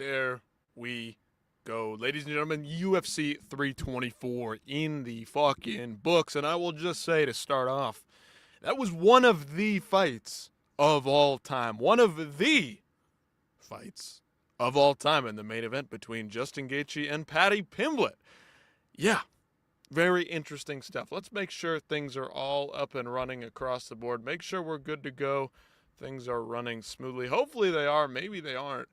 there we go. Ladies and gentlemen, UFC 324 in the fucking books. And I will just say to start off, that was one of the fights of all time. One of the fights of all time in the main event between Justin Gaethje and Paddy Pimblett. Yeah, very interesting stuff. Let's make sure things are all up and running across the board. Make sure we're good to go. Things are running smoothly. Hopefully they are. Maybe they aren't.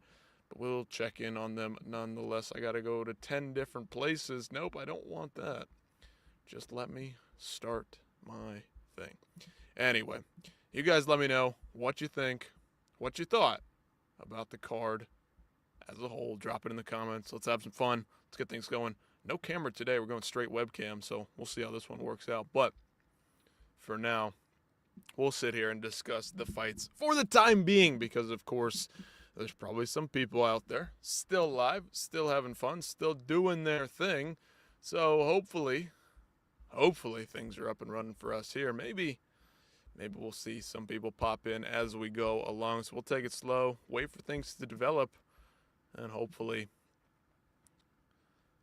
But we'll check in on them nonetheless. I got to go to 10 different places. Nope, I don't want that. Just let me start my thing. Anyway, you guys let me know what you think, what you thought about the card as a whole. Drop it in the comments. Let's have some fun. Let's get things going. No camera today. We're going straight webcam, so we'll see how this one works out. But for now, we'll sit here and discuss the fights for the time being because, of course, there's probably some people out there still live, still having fun, still doing their thing. So hopefully things are up and running for us here. Maybe we'll see some people pop in as we go along. So we'll take it slow, wait for things to develop, and hopefully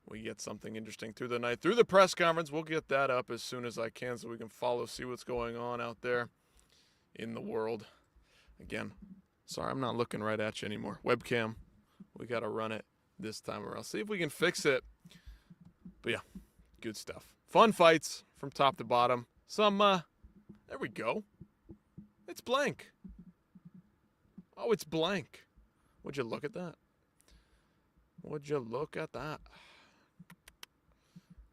we get something interesting through the night. Through the press conference, we'll get that up as soon as I can so we can follow, see what's going on out there in the world. Again, sorry I'm not looking right at you anymore. Webcam, we got to run it this time around. See if we can fix it. But yeah, good stuff. Fun fights from top to bottom. Some, there we go. It's blank. Oh, it's blank. Would you look at that? Would you look at that?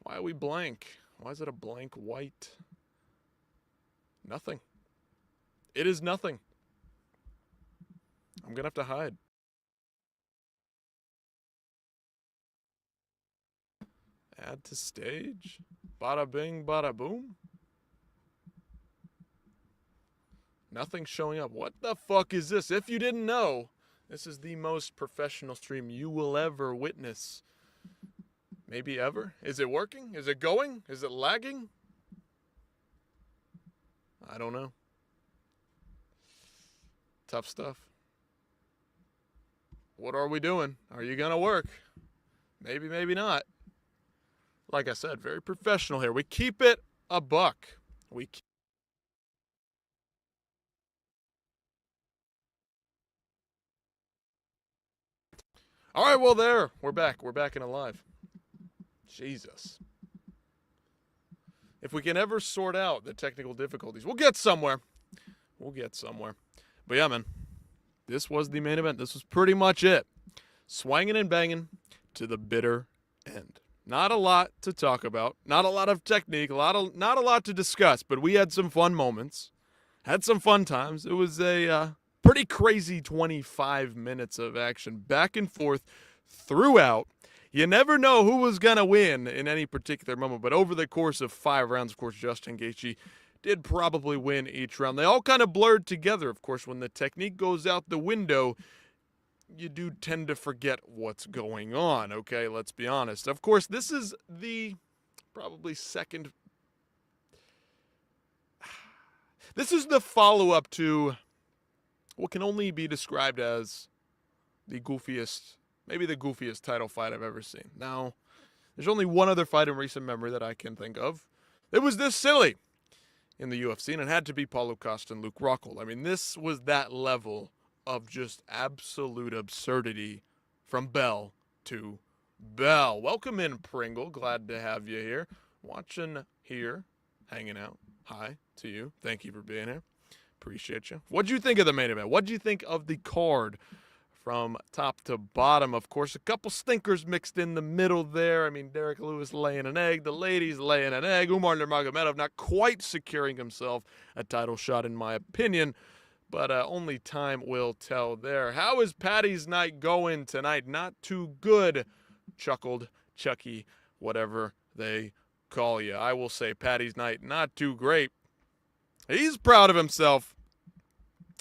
Why are we blank? Why is it a blank white? Nothing. It is nothing. I'm going to have to hide. Add to stage. Bada bing, bada boom. Nothing showing up. What the fuck is this? If you didn't know, this is the most professional stream you will ever witness. Maybe ever? Is it working? Is it going? Is it lagging? I don't know. Tough stuff. What are we doing? Are you going to work? Maybe, maybe not. Like I said, very professional here. We keep it a buck. All right, well, there. We're back. We're back and alive. Jesus. If we can ever sort out the technical difficulties, we'll get somewhere. We'll get somewhere. But yeah, man, this was the main event. This was pretty much it. Swanging and banging to the bitter end. Not a lot to talk about. Not a lot of technique. Not a lot to discuss. But we had some fun moments. Had some fun times. It was a pretty crazy 25 minutes of action. Back and forth throughout. You never know who was going to win in any particular moment. But over the course of 5 rounds, of course, Justin Gaethje did probably win each round. They all kind of blurred together. Of course, when the technique goes out the window, you do tend to forget what's going on, okay? Let's be honest. Of course, this is the probably second... This is the follow-up to what can only be described as the goofiest, maybe the goofiest title fight I've ever seen. Now, there's only one other fight in recent memory that I can think of. It was this silly in the UFC, and it had to be Paulo Costa and Luke Rockhold. I mean, this was that level of just absolute absurdity from bell to bell. Welcome in, Pringle. Glad to have you here. Watching here, hanging out. Hi to you. Thank you for being here. Appreciate you. What'd you think of the main event? What'd you think of the card from top to bottom? Of course, a couple stinkers mixed in the middle there. I mean, Derek Lewis laying an egg. The ladies laying an egg. Umar Nurmagomedov not quite securing himself a title shot, in my opinion. But only time will tell there. How is Paddy's night going tonight? Not too good. Chuckled, Chucky, whatever they call you. I will say Paddy's night not too great. He's proud of himself.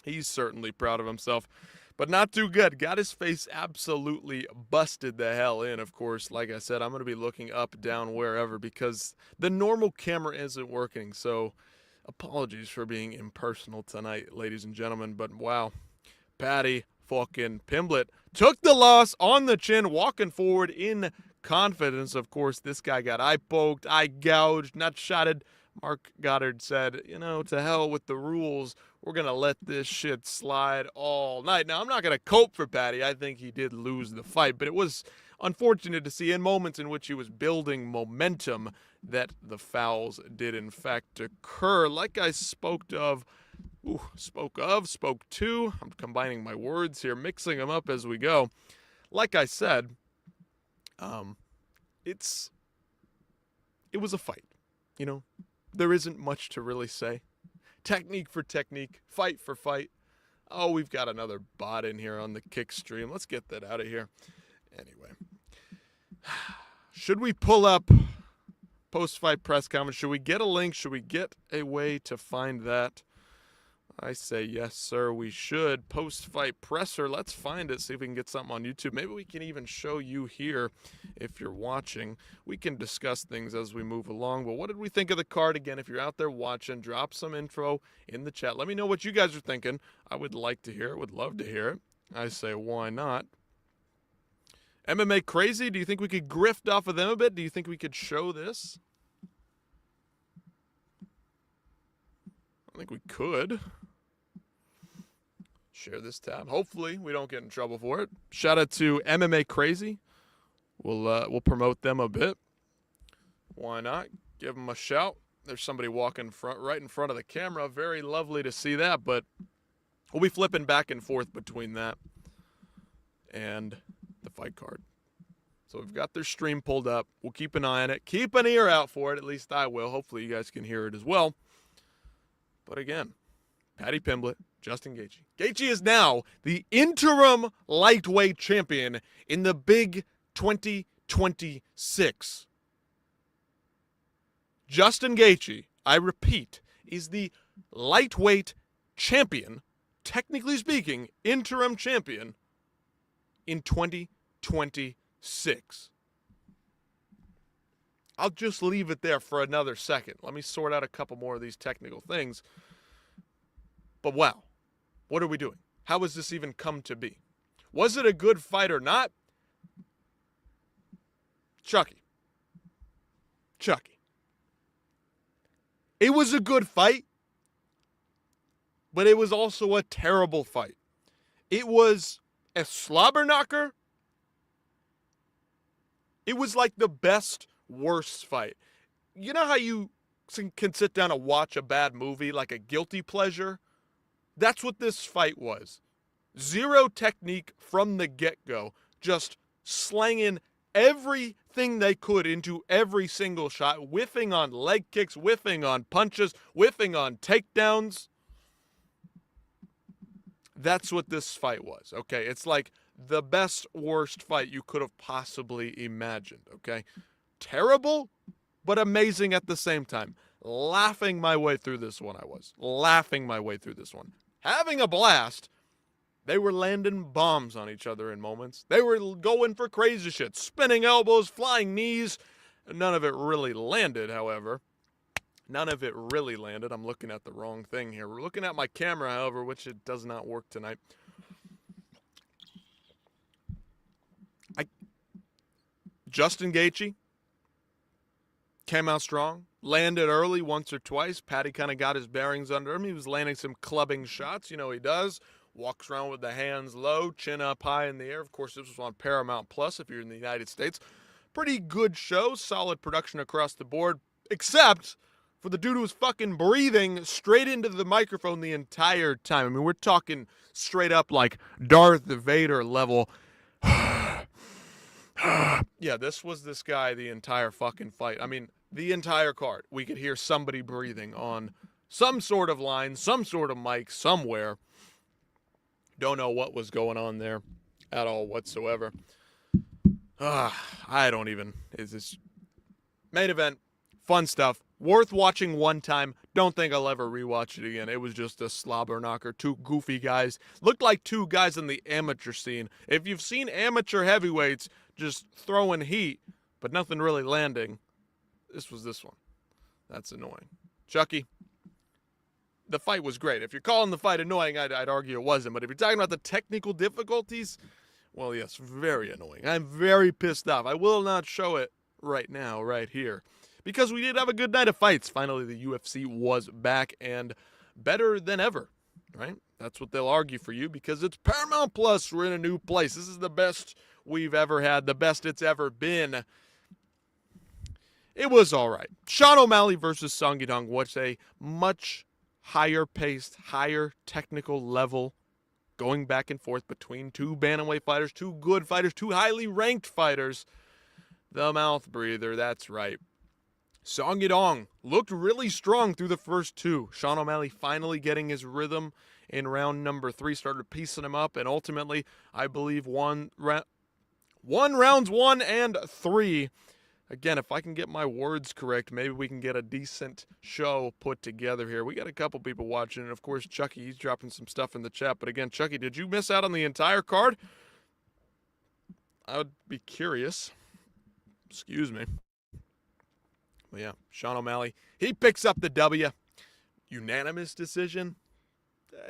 He's certainly proud of himself. But not too good. Got his face absolutely busted the hell in. Of course, like I said, I'm going to be looking up, down, wherever because the normal camera isn't working. So apologies for being impersonal tonight, ladies and gentlemen. But wow, Paddy fucking Pimblett took the loss on the chin, walking forward in confidence. Of course, this guy got eye poked, eye gouged, nut shotted. Mark Goddard said, to hell with the rules. We're going to let this shit slide all night. Now, I'm not going to cope for Patty. I think he did lose the fight, but it was unfortunate to see in moments in which he was building momentum that the fouls did in fact occur. Like I spoke to, I'm combining my words here, mixing them up as we go. Like I said, it was a fight, There isn't much to really say. Technique for technique, fight for fight. Oh, we've got another bot in here on the kick stream. Let's get that out of here. Anyway, should we pull up post-fight press conference? Should we get a link? Should we get a way to find that? I say yes, sir, we should. Post-fight presser. Let's find it, see if we can get something on YouTube. Maybe we can even show you here if you're watching. We can discuss things as we move along. But what did we think of the card? Again, if you're out there watching, drop some info in the chat. Let me know what you guys are thinking. I would like to hear it. Would love to hear it. I say, why not? MMA crazy? Do you think we could grift off of them a bit? Do you think we could show this? I think we could. Share this tab. Hopefully, we don't get in trouble for it. Shout out to MMA Crazy. We'll promote them a bit. Why not? Give them a shout. There's somebody walking right in front of the camera. Very lovely to see that, but we'll be flipping back and forth between that and the fight card. So we've got their stream pulled up. We'll keep an eye on it. Keep an ear out for it. At least I will. Hopefully, you guys can hear it as well. But again, Paddy Pimblett, Justin Gaethje. Gaethje is now the interim lightweight champion in the big 2026. Justin Gaethje, I repeat, is the lightweight champion, technically speaking, interim champion in 2026. I'll just leave it there for another second. Let me sort out a couple more of these technical things. But wow, what are we doing? How has this even come to be? Was it a good fight or not? Chucky. It was a good fight, but it was also a terrible fight. It was a slobber knocker. It was like the best, worst fight. You know how you can sit down and watch a bad movie like a guilty pleasure? That's what this fight was. Zero technique from the get-go. Just slanging everything they could into every single shot. Whiffing on leg kicks, whiffing on punches, whiffing on takedowns. That's what this fight was, okay? It's like the best, worst fight you could have possibly imagined, okay? Terrible, but amazing at the same time. Laughing my way through this one, Having a blast. They were landing bombs on each other in moments. They were going for crazy shit. Spinning elbows, flying knees. None of it really landed, however. I'm looking at the wrong thing here. We're looking at my camera, however, which it does not work tonight. Justin Gaethje came out strong. Landed early once or twice. Patty kind of got his bearings under him. He was landing some clubbing shots. You know he does. Walks around with the hands low, chin up high in the air. Of course, this was on Paramount Plus if you're in the United States. Pretty good show. Solid production across the board. Except for the dude who was fucking breathing straight into the microphone the entire time. I mean, we're talking straight up like Darth Vader level. Yeah, this was this guy the entire fucking fight. I mean, the entire card. We could hear somebody breathing on some sort of line, some sort of mic, somewhere. Don't know what was going on there at all whatsoever. It's this main event, fun stuff. Worth watching one time. Don't think I'll ever rewatch it again. It was just a slobber knocker. Two goofy guys. Looked like two guys in the amateur scene. If you've seen amateur heavyweights just throwing heat, but nothing really landing, this was this one. That's annoying. Chucky, the fight was great. If you're calling the fight annoying, I'd argue it wasn't. But if you're talking about the technical difficulties, well, yes, very annoying. I'm very pissed off. I will not show it right now, right here, because we did have a good night of fights. Finally, the UFC was back and better than ever, right? That's what they'll argue for you, because it's Paramount Plus. We're in a new place. This is the best we've ever had, the best it's ever been. It was all right. Sean O'Malley versus Song Yadong was a much higher paced, higher technical level, going back and forth between two bantamweight fighters, two good fighters, two highly ranked fighters. The mouth breather, that's right. Song Yadong looked really strong through the first two. Sean O'Malley finally getting his rhythm in round number 3, started piecing him up, and ultimately, I believe, won rounds 1 and 3. Again, if I can get my words correct, maybe we can get a decent show put together here. We got a couple people watching, and of course, Chucky, he's dropping some stuff in the chat. But again, Chucky, did you miss out on the entire card? I would be curious. Excuse me. But yeah, Sean O'Malley, he picks up the W. Unanimous decision.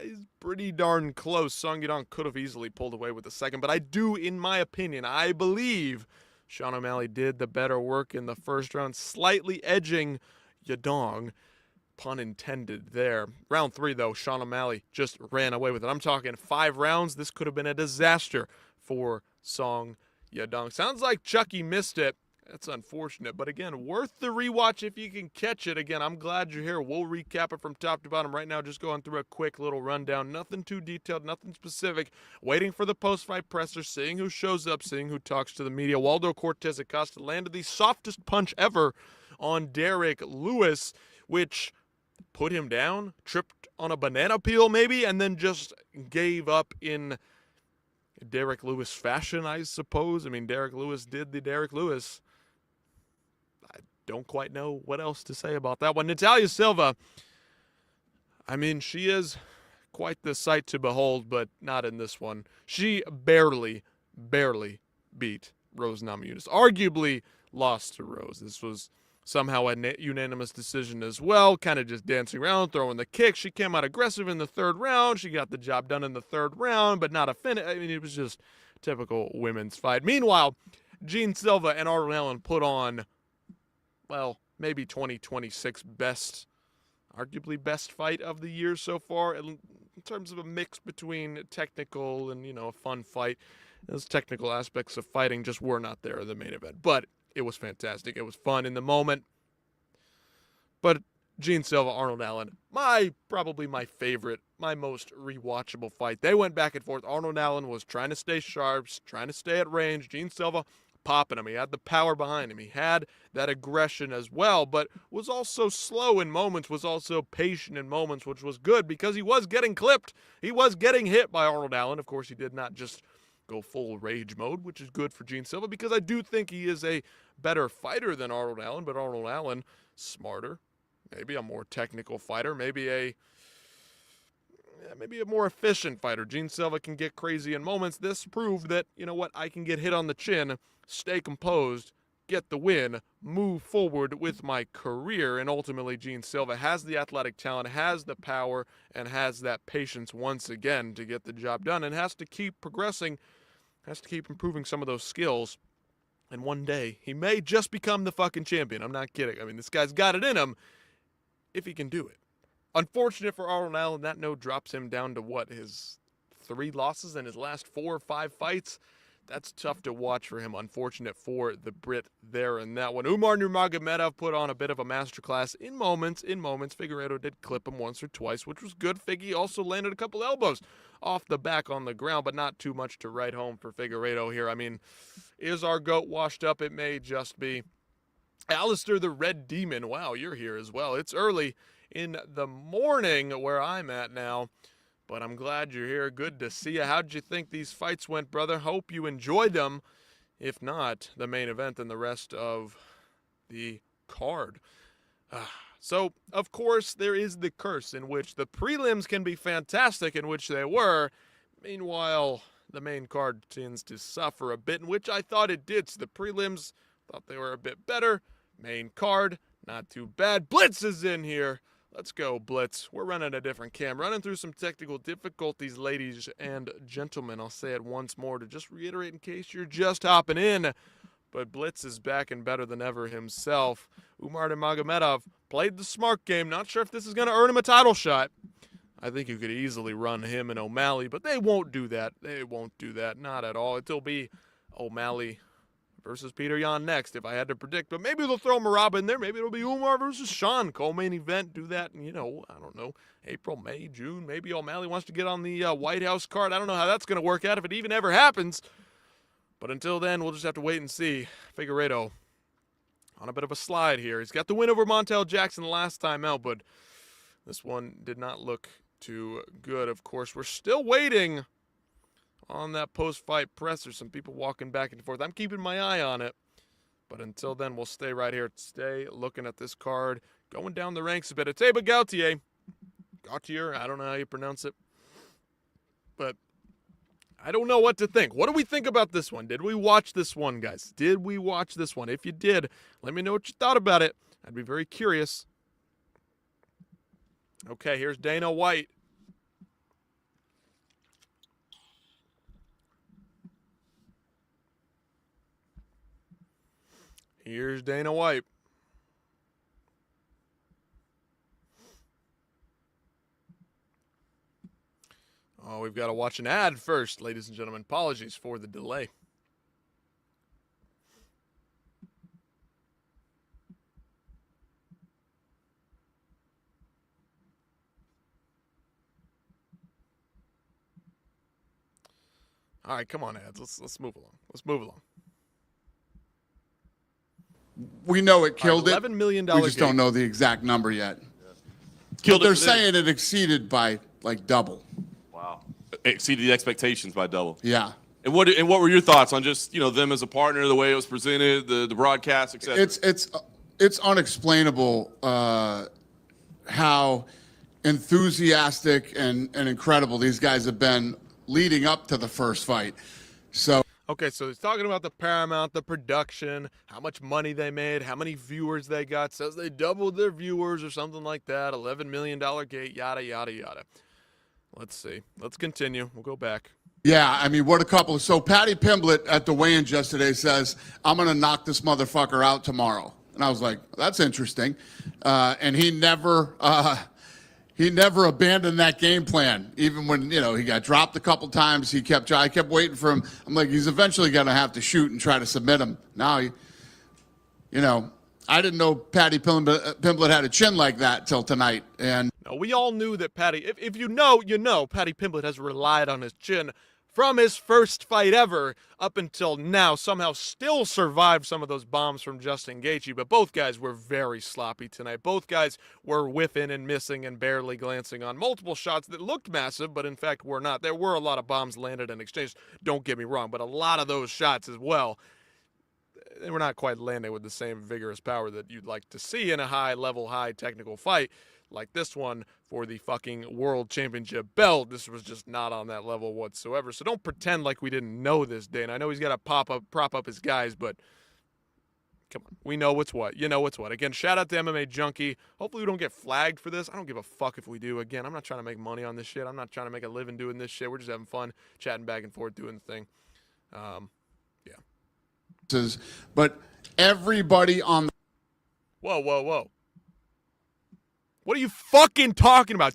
He's pretty darn close. Song Yadong could have easily pulled away with the second, but I do, in my opinion, I believe Sean O'Malley did the better work in the first round, slightly edging Yadong, pun intended there. Round 3, though, Sean O'Malley just ran away with it. I'm talking 5 rounds. This could have been a disaster for Song Yadong. Sounds like Chucky missed it. That's unfortunate, but again, worth the rewatch if you can catch it. Again, I'm glad you're here. We'll recap it from top to bottom right now, just going through a quick little rundown. Nothing too detailed, nothing specific. Waiting for the post-fight presser, seeing who shows up, seeing who talks to the media. Waldo Cortez Acosta landed the softest punch ever on Derek Lewis, which put him down, tripped on a banana peel maybe, and then just gave up in Derek Lewis fashion, I suppose. I mean, Derek Lewis did the Derek Lewis. Don't quite know what else to say about that one. Natalia Silva, I mean, she is quite the sight to behold, but not in this one. She barely beat Rose Namajunas. Arguably lost to Rose. This was somehow a unanimous decision as well, kind of just dancing around, throwing the kick. She came out aggressive in the 3rd round. She got the job done in the 3rd round, but not a finish. I mean, it was just typical women's fight. Meanwhile, Jean Silva and Arnold Allen put on, well, maybe 2026 best, arguably best fight of the year so far in terms of a mix between technical and, a fun fight. Those technical aspects of fighting just were not there in the main event, but it was fantastic. It was fun in the moment. But Jean Silva, Arnold Allen, probably my favorite, my most rewatchable fight. They went back and forth. Arnold Allen was trying to stay sharp, trying to stay at range. Jean Silva popping him. He had the power behind him. He had that aggression as well, but was also slow in moments, was also patient in moments, which was good because he was getting clipped. He was getting hit by Arnold Allen. Of course, he did not just go full rage mode, which is good for Jean Silva because I do think he is a better fighter than Arnold Allen, but Arnold Allen, smarter, maybe a more technical fighter, maybe a more efficient fighter. Jean Silva can get crazy in moments. This proved that, I can get hit on the chin, stay composed, get the win, move forward with my career, and ultimately Jean Silva has the athletic talent, has the power, and has that patience once again to get the job done, and has to keep progressing, has to keep improving some of those skills, and one day he may just become the fucking champion. I'm not kidding. I mean, this guy's got it in him if he can do it. Unfortunate for Arnold Allen, that note drops him down to his 3 losses in his last 4 or 5 fights. That's tough to watch for him. Unfortunate for the Brit there in that one. Umar Nurmagomedov put on a bit of a masterclass in moments. Figueiredo did clip him once or twice, which was good. Figgy also landed a couple elbows off the back on the ground, but not too much to write home for Figueiredo here. I mean, is our GOAT washed up? It may just be. Alistair the Red Demon, wow, you're here as well. It's early in the morning where I'm at now, but I'm glad you're here. Good to see you. How'd you think these fights went, brother? Hope you enjoyed them. If not, the main event and the rest of the card. So, of course, there is the curse in which the prelims can be fantastic, in which they were. Meanwhile, the main card tends to suffer a bit, in which I thought it did. So the prelims, thought they were a bit better. Main card, not too bad. Blitz is in here. Let's go, Blitz. We're running a different cam. Running through some technical difficulties, ladies and gentlemen. I'll say it once more to just reiterate in case you're just hopping in. But Blitz is back and better than ever himself. Umar Nurmagomedov played the smart game. Not sure if this is going to earn him a title shot. I think you could easily run him and O'Malley, but they won't do that. They won't do that. Not at all. It'll be O'Malley versus Peter Yan next, if I had to predict. But maybe they'll throw Maraba in there. Maybe it'll be Umar versus Sean. Co-main event. Do that in, I don't know, April, May, June. Maybe O'Malley wants to get on the White House card. I don't know how that's going to work out, if it even ever happens. But until then, we'll just have to wait and see. Figueiredo on a bit of a slide here. He's got the win over Montel Jackson the last time out, but this one did not look too good. Of course, we're still waiting on that post-fight presser. Some people walking back and forth. I'm keeping my eye on it. But until then, we'll stay right here. Stay looking at this card. Going down the ranks a bit. Ateba Gautier. Gautier, I don't know how you pronounce it. But I don't know what to think. What do we think about this one? Did we watch this one, guys? Did we watch this one? If you did, let me know what you thought about it. I'd be very curious. Okay, here's Dana White. Here's Dana White. Oh, we've got to watch an ad first, ladies and gentlemen. Apologies for the delay. All right, come on, ads. Let's move along. Let's move along. We know it killed $11 million. We just don't know the exact number yet. Killed They're it. saying it exceeded by like double. Wow. Exceeded the expectations by double. Yeah. And what were your thoughts on just, them as a partner, the way it was presented, the broadcast, etc.? It's unexplainable how enthusiastic and incredible these guys have been leading up to the first fight. So Okay, so he's talking about the Paramount, the production, how much money they made, how many viewers they got. Says they doubled their viewers or something like that. $11 million gate, yada, yada, yada. Let's see. Let's continue. We'll go back. yeah, I mean, what a couple. So Patty Pimblett at the weigh-ins yesterday says, I'm going to knock this motherfucker out tomorrow. And I was like, that's interesting. And he never abandoned that game plan. Even when, he got dropped a couple times, I kept waiting for him. I'm like, he's eventually going to have to shoot and try to submit him. Now, I didn't know Patty Pimblett had a chin like that till tonight. And No, we all knew that Patty, if you know, Patty Pimblett has relied on his chin from his first fight ever up until now. Somehow still survived some of those bombs from Justin Gaethje, but both guys were very sloppy tonight. Both guys were whiffing and missing and barely glancing on multiple shots that looked massive, but in fact were not. There were a lot of bombs landed and exchanged, don't get me wrong, but a lot of those shots as well, they were not quite landing with the same vigorous power that you'd like to see in a high-level, high-technical fight like this one for the fucking World Championship belt. This was just not on that level whatsoever. So don't pretend like we didn't know this, Dana. I know he's got to prop up his guys, but come on. We know what's what. You know what's what. Again, shout out to MMA Junkie. Hopefully we don't get flagged for this. I don't give a fuck if we do. Again, I'm not trying to make money on this shit. I'm not trying to make a living doing this shit. We're just having fun, chatting back and forth, doing the thing. Yeah. But everybody on the Whoa. What are you fucking talking about?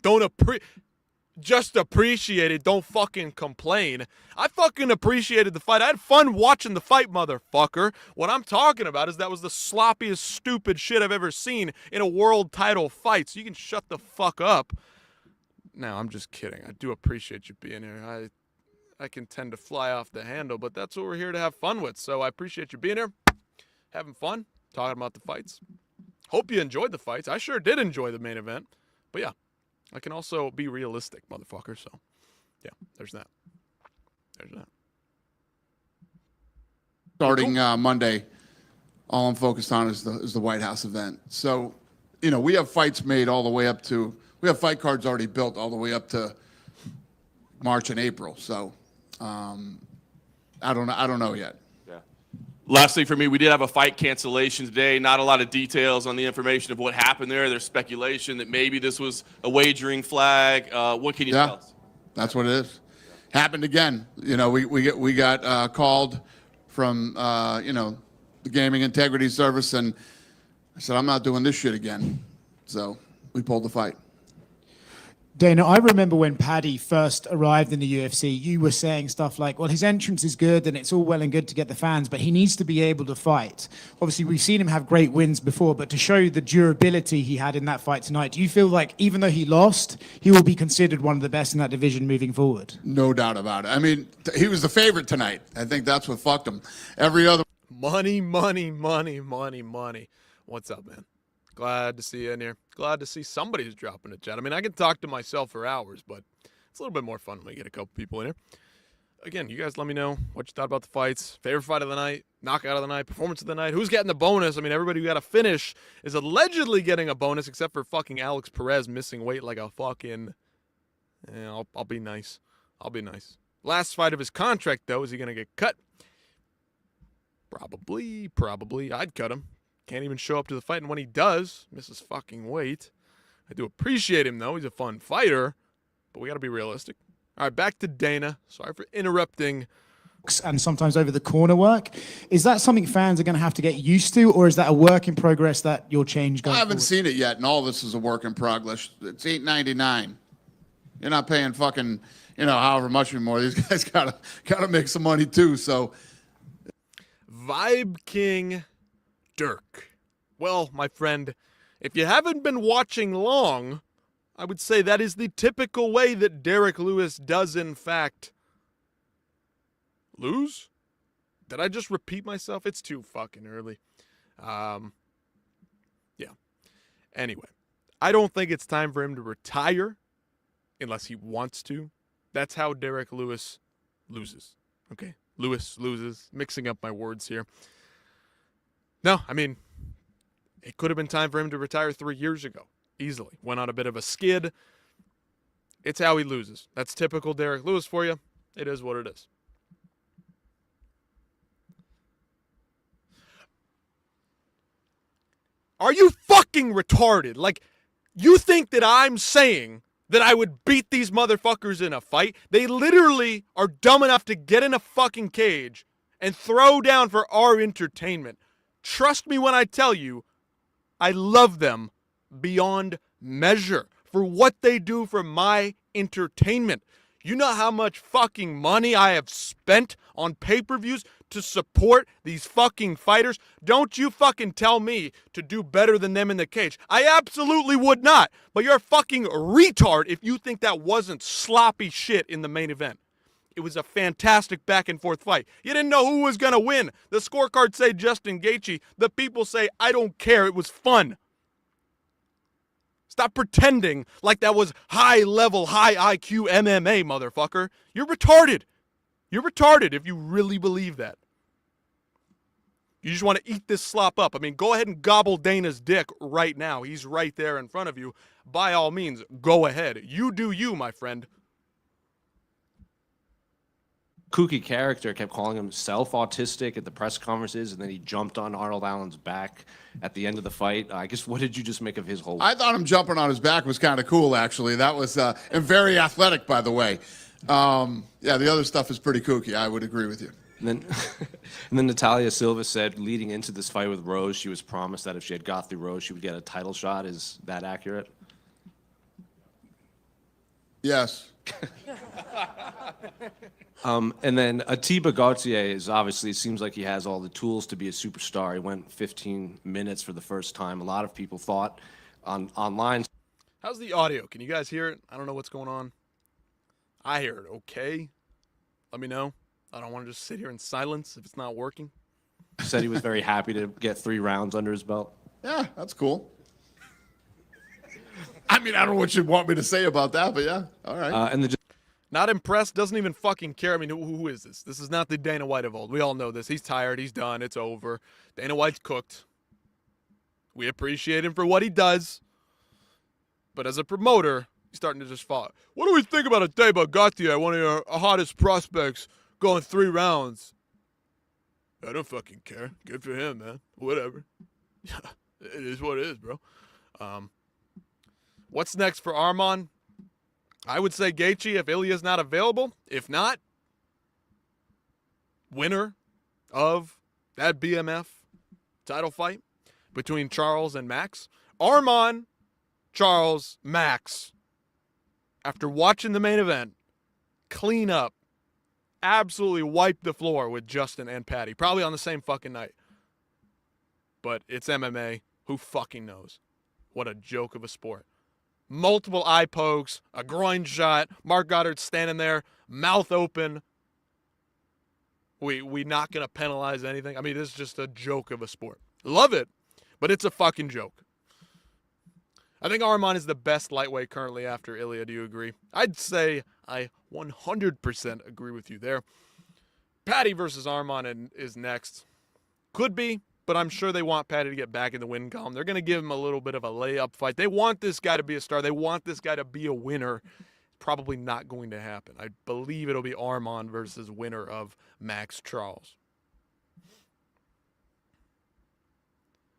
Just appreciate it. Don't fucking complain. I fucking appreciated the fight. I had fun watching the fight, motherfucker. What I'm talking about is that was the sloppiest, stupid shit I've ever seen in a world title fight. So you can shut the fuck up. No, I'm just kidding. I do appreciate you being here. I can tend to fly off the handle, but that's what we're here to have fun with. So I appreciate you being here, having fun, talking about the fights. Hope you enjoyed the fights. I sure did enjoy the main event. But yeah, I can also be realistic, motherfucker. So yeah, there's that. starting Monday, all I'm focused on is the White House event. So, we have fights made all the way up to, we have fight cards already built all the way up to March and April. So, I don't know yet. Yeah. Last thing for me, we did have a fight cancellation today. Not a lot of details on the information of what happened there. There's speculation that maybe this was a wagering flag. What can you tell us? That's what it is. Happened again. You know, we got called from the Gaming Integrity Service, and I said, I'm not doing this shit again. So we pulled the fight. Dana, I remember when Paddy first arrived in the UFC, you were saying stuff like, well, his entrance is good and it's all well and good to get the fans, but he needs to be able to fight. Obviously, we've seen him have great wins before, but to show the durability he had in that fight tonight, do you feel like even though he lost, he will be considered one of the best in that division moving forward? No doubt about it. I mean, he was the favorite tonight. I think that's what fucked him. Every other... Money, money, money, money, money. What's up, man? Glad to see you in here. Glad to see somebody who's dropping a chat. I mean, I can talk to myself for hours, but it's a little bit more fun when we get a couple people in here. Again, you guys let me know what you thought about the fights. Favorite fight of the night, knockout of the night, performance of the night. Who's getting the bonus? I mean, everybody who got a finish is allegedly getting a bonus, except for fucking Alex Perez missing weight like a fucking... Yeah, I'll be nice. I'll be nice. Last fight of his contract, though, is he going to get cut? Probably. I'd cut him. Can't even show up to the fight, and when he does, misses fucking weight. I do appreciate him, though. He's a fun fighter, but we got to be realistic. All right, back to Dana. Sorry for interrupting. And sometimes over the corner work. Is that something fans are going to have to get used to, or is that a work in progress that you'll change going I haven't forward? seen it yet, and all this is a work in progress. It's $8.99. You're not paying fucking, however much anymore. These guys gotta make some money too. So, Vibe King Dirk. Well, my friend, if you haven't been watching long, I would say that is the typical way that Derek Lewis does, in fact, lose? Did I just repeat myself? It's too fucking early. Yeah. Anyway, I don't think it's time for him to retire unless he wants to. That's how Derek Lewis loses. Okay? Lewis loses. Mixing up my words here. No, I mean, it could have been time for him to retire 3 years ago. Easily. Went on a bit of a skid. It's how he loses. That's typical Derek Lewis for you. It is what it is. Are you fucking retarded? Like, you think that I'm saying that I would beat these motherfuckers in a fight? They literally are dumb enough to get in a fucking cage and throw down for our entertainment. Trust me when I tell you, I love them beyond measure for what they do for my entertainment. You know how much fucking money I have spent on pay-per-views to support these fucking fighters? Don't you fucking tell me to do better than them in the cage. I absolutely would not. But you're a fucking retard if you think that wasn't sloppy shit in the main event. It was a fantastic back and forth fight. You didn't know who was going to win. The scorecards say Justin Gaethje. The people say, I don't care. It was fun. Stop pretending like that was high-level, high IQ MMA, motherfucker. You're retarded. You're retarded if you really believe that. You just want to eat this slop up. I mean, go ahead and gobble Dana's dick right now. He's right there in front of you. By all means, go ahead. You do you, my friend. Kooky character kept calling himself autistic at the press conferences, and then he jumped on Arnold Allen's back at the end of the fight. I guess, what did you just make of his whole... I thought him jumping on his back was kind of cool, actually. That was and very athletic, by the way. Yeah, the other stuff is pretty kooky. I would agree with you. And then Natalia Silva said, leading into this fight with Rose, she was promised that if she had got through Rose, she would get a title shot. Is that accurate? Yes. And then Atiba Gauthier is obviously, it seems like he has all the tools to be a superstar. He went 15 minutes for the first time. A lot of people thought online. How's the audio? Can you guys hear it? I don't know what's going on. I hear it okay. Let me know. I don't want to just sit here in silence if it's not working. Said he was very happy to get 3 rounds under his belt. Yeah, that's cool. I mean, I don't know what you'd want me to say about that, but yeah, all right. And Not impressed, doesn't even fucking care. I mean, who is this? This is not the Dana White of old. We all know this. He's tired. He's done. It's over. Dana White's cooked. We appreciate him for what he does. But as a promoter, he's starting to just fall. What do we think about Atiba Gauthier, one of your hottest prospects, going 3 rounds? I don't fucking care. Good for him, man. Whatever. Yeah, it is what it is, bro. What's next for Arman? I would say Gaethje if Ilya's not available. If not, winner of that BMF title fight between Charles and Max. Arman, Charles, Max. After watching the main event, clean up, absolutely wipe the floor with Justin and Patty. Probably on the same fucking night. But it's MMA. Who fucking knows? What a joke of a sport. Multiple eye pokes, a groin shot, Mark Goddard standing there, mouth open. We not going to penalize anything. I mean, this is just a joke of a sport. Love it, but it's a fucking joke. I think Arman is the best lightweight currently after Ilya. Do you agree? I'd say I 100% agree with you there. Patty versus Arman is next. Could be, but I'm sure they want Patty to get back in the win column. They're going to give him a little bit of a layup fight. They want this guy to be a star. They want this guy to be a winner. Probably not going to happen. I believe it'll be Arman versus winner of Max Charles.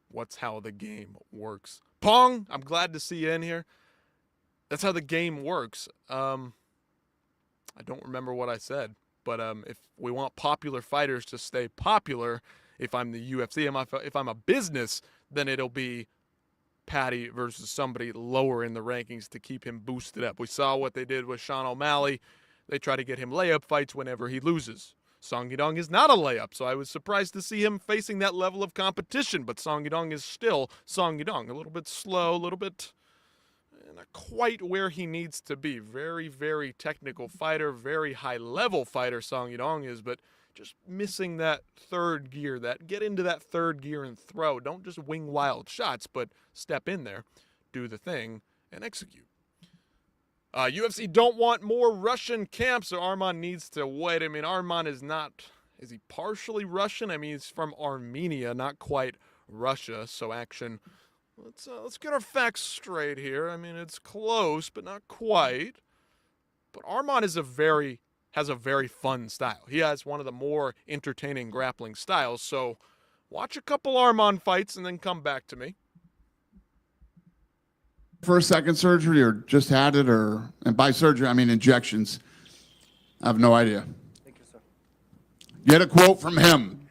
What's how the game works. Pong, I'm glad to see you in here. That's how the game works. I don't remember what I said, but if we want popular fighters to stay popular, if I'm the UFC, if I'm a business, then it'll be Patty versus somebody lower in the rankings to keep him boosted up. We saw what they did with Sean O'Malley. They try to get him layup fights whenever he loses. Song Yadong is not a layup, so I was surprised to see him facing that level of competition, but Song Yadong is still Song Yadong. A little bit slow, a little bit not quite where he needs to be. Very, very technical fighter, very high-level fighter Song Yadong is, but just missing that third gear, that get into that third gear and throw. Don't just wing wild shots, but step in there, do the thing, and execute. UFC don't want more Russian camps, so Arman needs to wait. I mean, Arman is he partially Russian? I mean, he's from Armenia, not quite Russia, so action. Let's get our facts straight here. I mean, it's close, but not quite. But Arman has a very fun style. He has one of the more entertaining grappling styles, so watch a couple Arman fights and then come back to me. First, second surgery, or just had it, and by surgery I mean injections. I have no idea. Thank you, sir. Get a quote from him.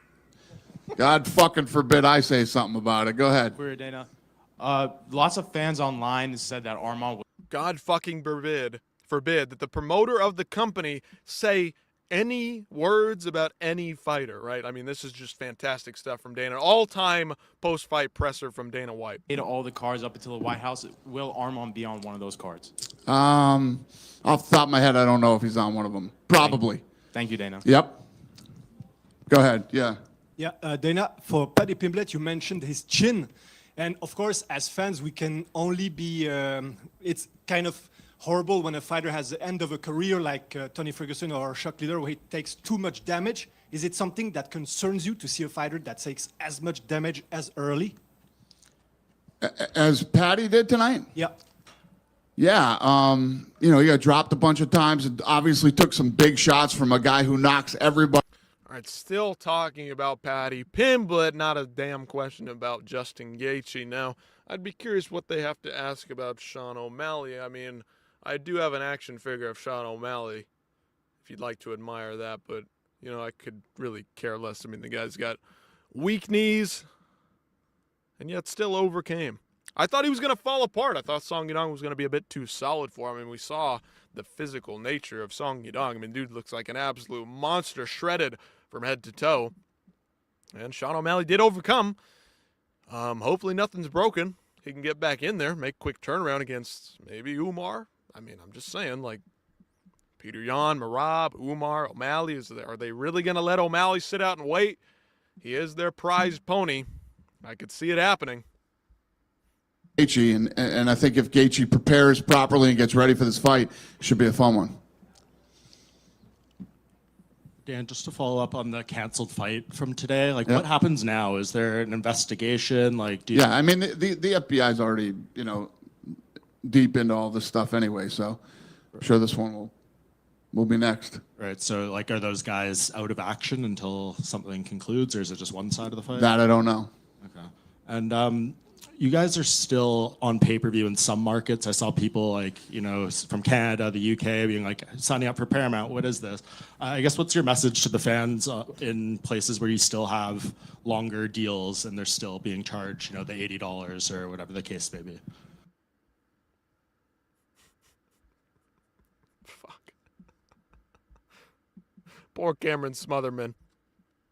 God fucking forbid I say something about it. Go ahead. We're Dana. Lots of fans online said that Arman was God fucking forbid that the promoter of the company say any words about any fighter, right? I mean, this is just fantastic stuff from Dana. All-time post-fight presser from Dana White. all the cards up until the White House. Will Arman be on one of those cards? Off the top of my head, I don't know if he's on one of them. Probably. Thank you, Dana. Yep. Go ahead. Yeah. Yeah, Dana, for Paddy Pimblett, you mentioned his chin. And of course, as fans, we can only be, it's kind of horrible when a fighter has the end of a career like Tony Ferguson or Chuck Liddell, where he takes too much damage. Is it something that concerns you to see a fighter that takes as much damage as early? As Patty did tonight? Yeah. Yeah. He got dropped a bunch of times. And obviously took some big shots from a guy who knocks everybody. All right, still talking about Paddy Pimblett, not a damn question about Justin Gaethje. Now, I'd be curious what they have to ask about Sean O'Malley. I mean, I do have an action figure of Sean O'Malley, if you'd like to admire that, but, I could really care less. I mean, the guy's got weak knees, and yet still overcame. I thought he was going to fall apart. I thought Song Yadong was going to be a bit too solid for him. I mean, we saw the physical nature of Song Yadong. I mean, dude looks like an absolute monster, shredded from head to toe. And Sean O'Malley did overcome. Hopefully nothing's broken. He can get back in there, make a quick turnaround against maybe Umar. I mean, I'm just saying, like, Peter Yan, Merab, Umar, O'Malley. Are they really going to let O'Malley sit out and wait? He is their prized pony. I could see it happening. Gaethje, and I think if Gaethje prepares properly and gets ready for this fight, it should be a fun one. Dan, just to follow up on the canceled fight from today, Yep. what happens now? Is there an investigation? Yeah, I mean, the FBI's already, deep into all this stuff anyway, so I'm sure this one will will be next. Right. So, like, are those guys out of action until something concludes, or is it just one side of the fight? That I don't know. Okay. And you guys are still on pay-per-view in some markets. I saw people like, from Canada, the UK, being like, signing up for Paramount. What is this? I guess what's your message to the fans in places where you still have longer deals and they're still being charged, the $80 or whatever the case may be? Fuck. Poor Cameron Smotherman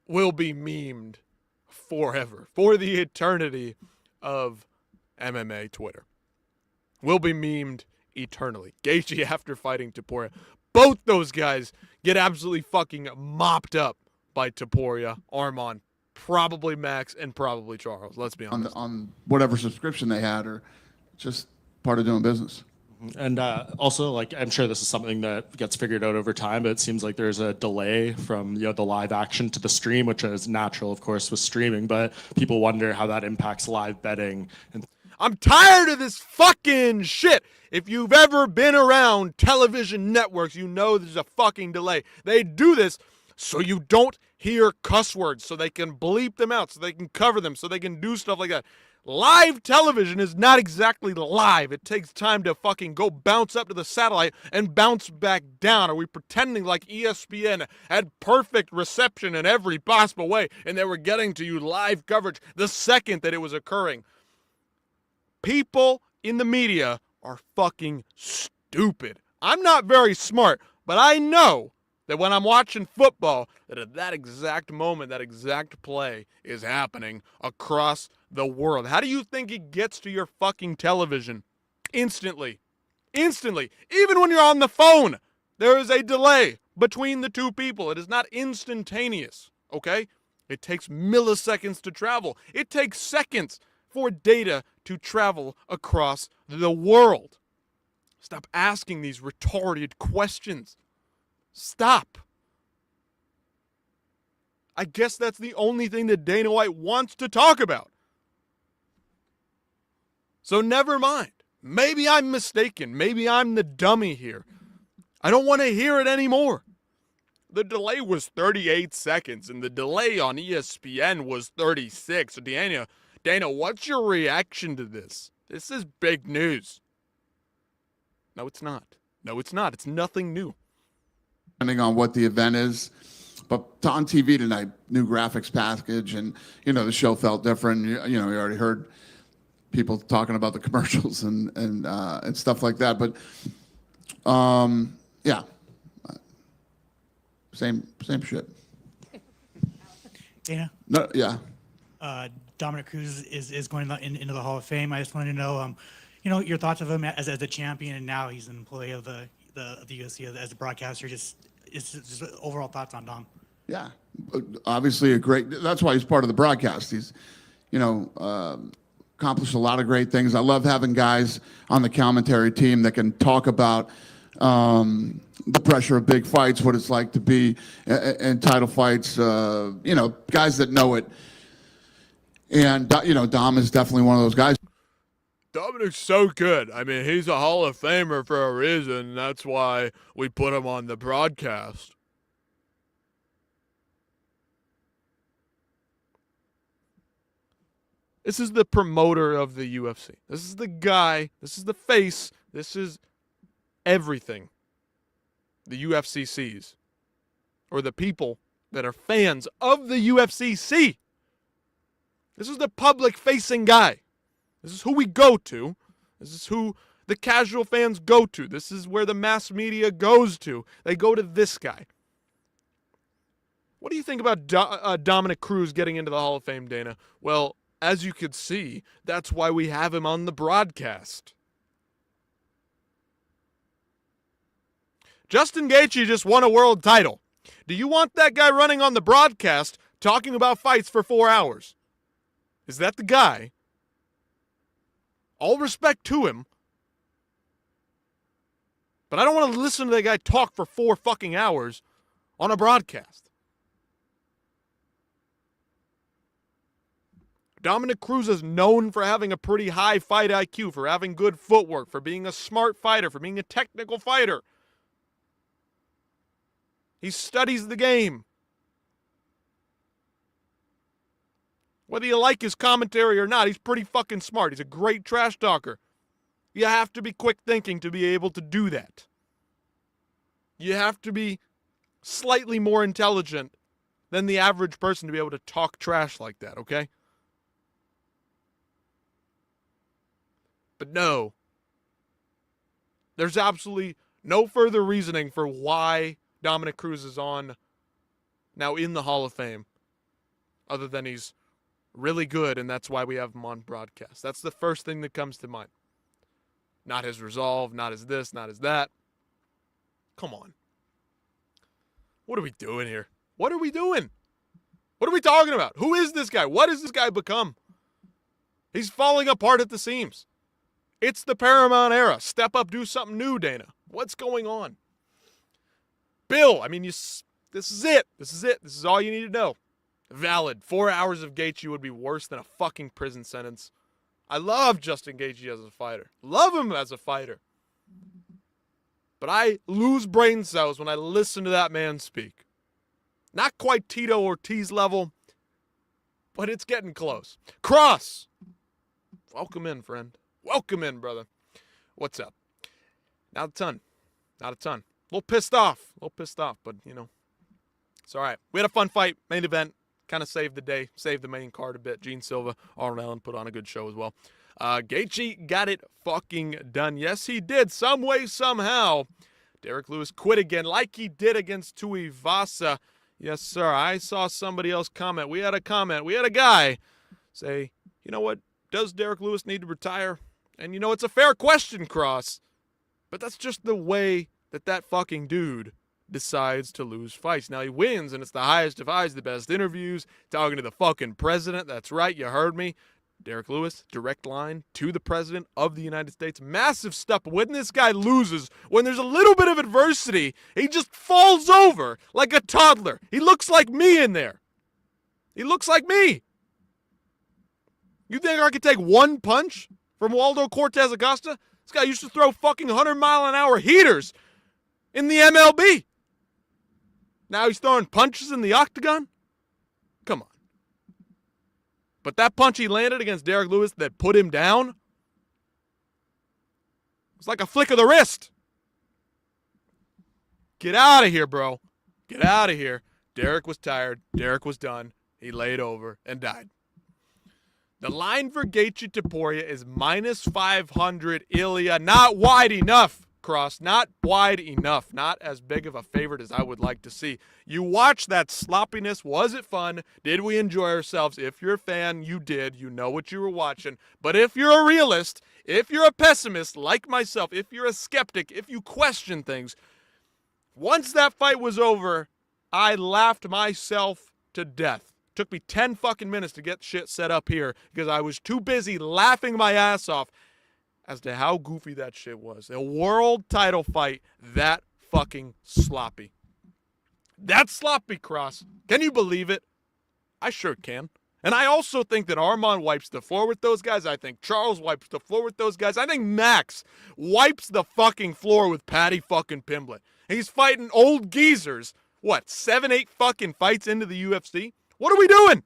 will be memed forever, for the eternity of MMA Twitter. Will be memed eternally. Gaethje after fighting Topuria. Both those guys get absolutely fucking mopped up by Topuria, Arman, probably Max, and probably Charles. Let's be honest. On whatever subscription they had, or just part of doing business. And also, like, I'm sure this is something that gets figured out over time, but it seems like there's a delay from the live action to the stream, which is natural, of course, with streaming. But people wonder how that impacts live betting. And I'm tired of this fucking shit. If you've ever been around television networks, you know there's a fucking delay. They do this so you don't hear cuss words, so they can bleep them out, so they can cover them, so they can do stuff like that. Live television is not exactly live. It takes time to fucking go bounce up to the satellite and bounce back down. Are we pretending like ESPN had perfect reception in every possible way and they were getting to you live coverage the second that it was occurring? People in the media are fucking stupid. I'm not very smart, but I know that when I'm watching football, that at that exact moment, that exact play is happening across the world. How do you think it gets to your fucking television? Instantly. Instantly. Even when you're on the phone, there is a delay between the two people. It is not instantaneous, okay? It takes milliseconds to travel. It takes seconds for data to travel across the world. Stop asking these retarded questions. Stop. I guess that's the only thing that Dana White wants to talk about. So never mind. Maybe I'm mistaken. Maybe I'm the dummy here. I don't want to hear it anymore. The delay was 38 seconds, and the delay on ESPN was 36. So Dana, what's your reaction to this? This is big news. No, it's not. No, it's not. It's nothing new. Depending on what the event is. But on TV tonight, new graphics package, and the show felt different. You already heard people talking about the commercials and stuff like that. But yeah, same shit. Dana, No, yeah. Dominic Cruz is going into the Hall of Fame. I just wanted to know, your thoughts of him as a champion, and now he's an employee of the UFC as a broadcaster. Just overall thoughts on Dom. Yeah, obviously that's why he's part of the broadcast. He's, accomplished a lot of great things. I love having guys on the commentary team that can talk about the pressure of big fights, what it's like to be in title fights, guys that know it. And, Dom is definitely one of those guys. Dominic's so good. I mean, he's a Hall of Famer for a reason. That's why we put him on the broadcast. This is the promoter of the UFC. This is the guy. This is the face. This is everything the UFC sees, or the people that are fans of the UFC see. This is the public-facing guy. This is who we go to. This is who the casual fans go to. This is where the mass media goes to. They go to this guy. What do you think about Dominic Cruz getting into the Hall of Fame, Dana? Well, as you could see, that's why we have him on the broadcast. Justin Gaethje just won a world title. Do you want that guy running on the broadcast talking about fights for 4 hours? Is that the guy? All respect to him. But I don't want to listen to that guy talk for 4 fucking hours on a broadcast. Dominic Cruz is known for having a pretty high fight IQ, for having good footwork, for being a smart fighter, for being a technical fighter. He studies the game. Whether you like his commentary or not, he's pretty fucking smart. He's a great trash talker. You have to be quick thinking to be able to do that. You have to be slightly more intelligent than the average person to be able to talk trash like that, okay? But no, there's absolutely no further reasoning for why Dominic Cruz is now in the Hall of Fame, other than he's really good, and that's why we have him on broadcast. That's the first thing that comes to mind. Not his resolve, not his this, not his that. Come on. What are we doing here? What are we doing? What are we talking about? Who is this guy? What has this guy become? He's falling apart at the seams. It's the Paramount era. Step up, do something new, Dana. What's going on? Bill, I mean, this is it. This is it. This is all you need to know. Valid. 4 hours of Gaethje would be worse than a fucking prison sentence. I love Justin Gaethje as a fighter. Love him as a fighter. But I lose brain cells when I listen to that man speak. Not quite Tito Ortiz level, but it's getting close. Cross. Welcome in, friend. Welcome in, brother. What's up? Not a ton. Not a ton. A little pissed off, but, you know, it's all right. We had a fun fight, main event. Kind of saved the day, saved the main card a bit. Gene Silva, Arnold Allen put on a good show as well. Gaethje got it fucking done. Yes, he did. Some way, somehow. Derek Lewis quit again like he did against Tuivasa. Yes, sir. I saw somebody else comment. We had a guy say, you know what? Does Derek Lewis need to retire? And, you know, it's a fair question, Cross. But that's just the way that fucking dude decides to lose fights. Now he wins, and it's the highest of highs, the best interviews, talking to the fucking president. That's right, you heard me. Derek Lewis, direct line to the president of the United States. Massive step. When this guy loses, when there's a little bit of adversity, he just falls over like a toddler. He looks like me in there. He looks like me. You think I could take one punch from Waldo Cortez Acosta? This guy used to throw fucking 100-mile-an-hour heaters in the MLB. Now he's throwing punches in the octagon? Come on. But that punch he landed against Derek Lewis that put him down was like a flick of the wrist. Get out of here, bro. Get out of here. Derek was tired. Derek was done. He laid over and died. The line for Gaethje Topuria is minus 500 Ilya. Not wide enough, Cross. Not wide enough. Not as big of a favorite as I would like to see. You watched that sloppiness. Was it fun? Did we enjoy ourselves? If you're a fan, you did. You know what you were watching. But if you're a realist, if you're a pessimist like myself, if you're a skeptic, if you question things, once that fight was over, I laughed myself to death. Took me 10 fucking minutes to get shit set up here because I was too busy laughing my ass off as to how goofy that shit was. A world title fight that fucking sloppy. That sloppy, Cross. Can you believe it? I sure can. And I also think that Armand wipes the floor with those guys. I think Charles wipes the floor with those guys. I think Max wipes the fucking floor with Paddy fucking Pimblett. He's fighting old geezers. What, 7, 8 fucking fights into the UFC? What are we doing?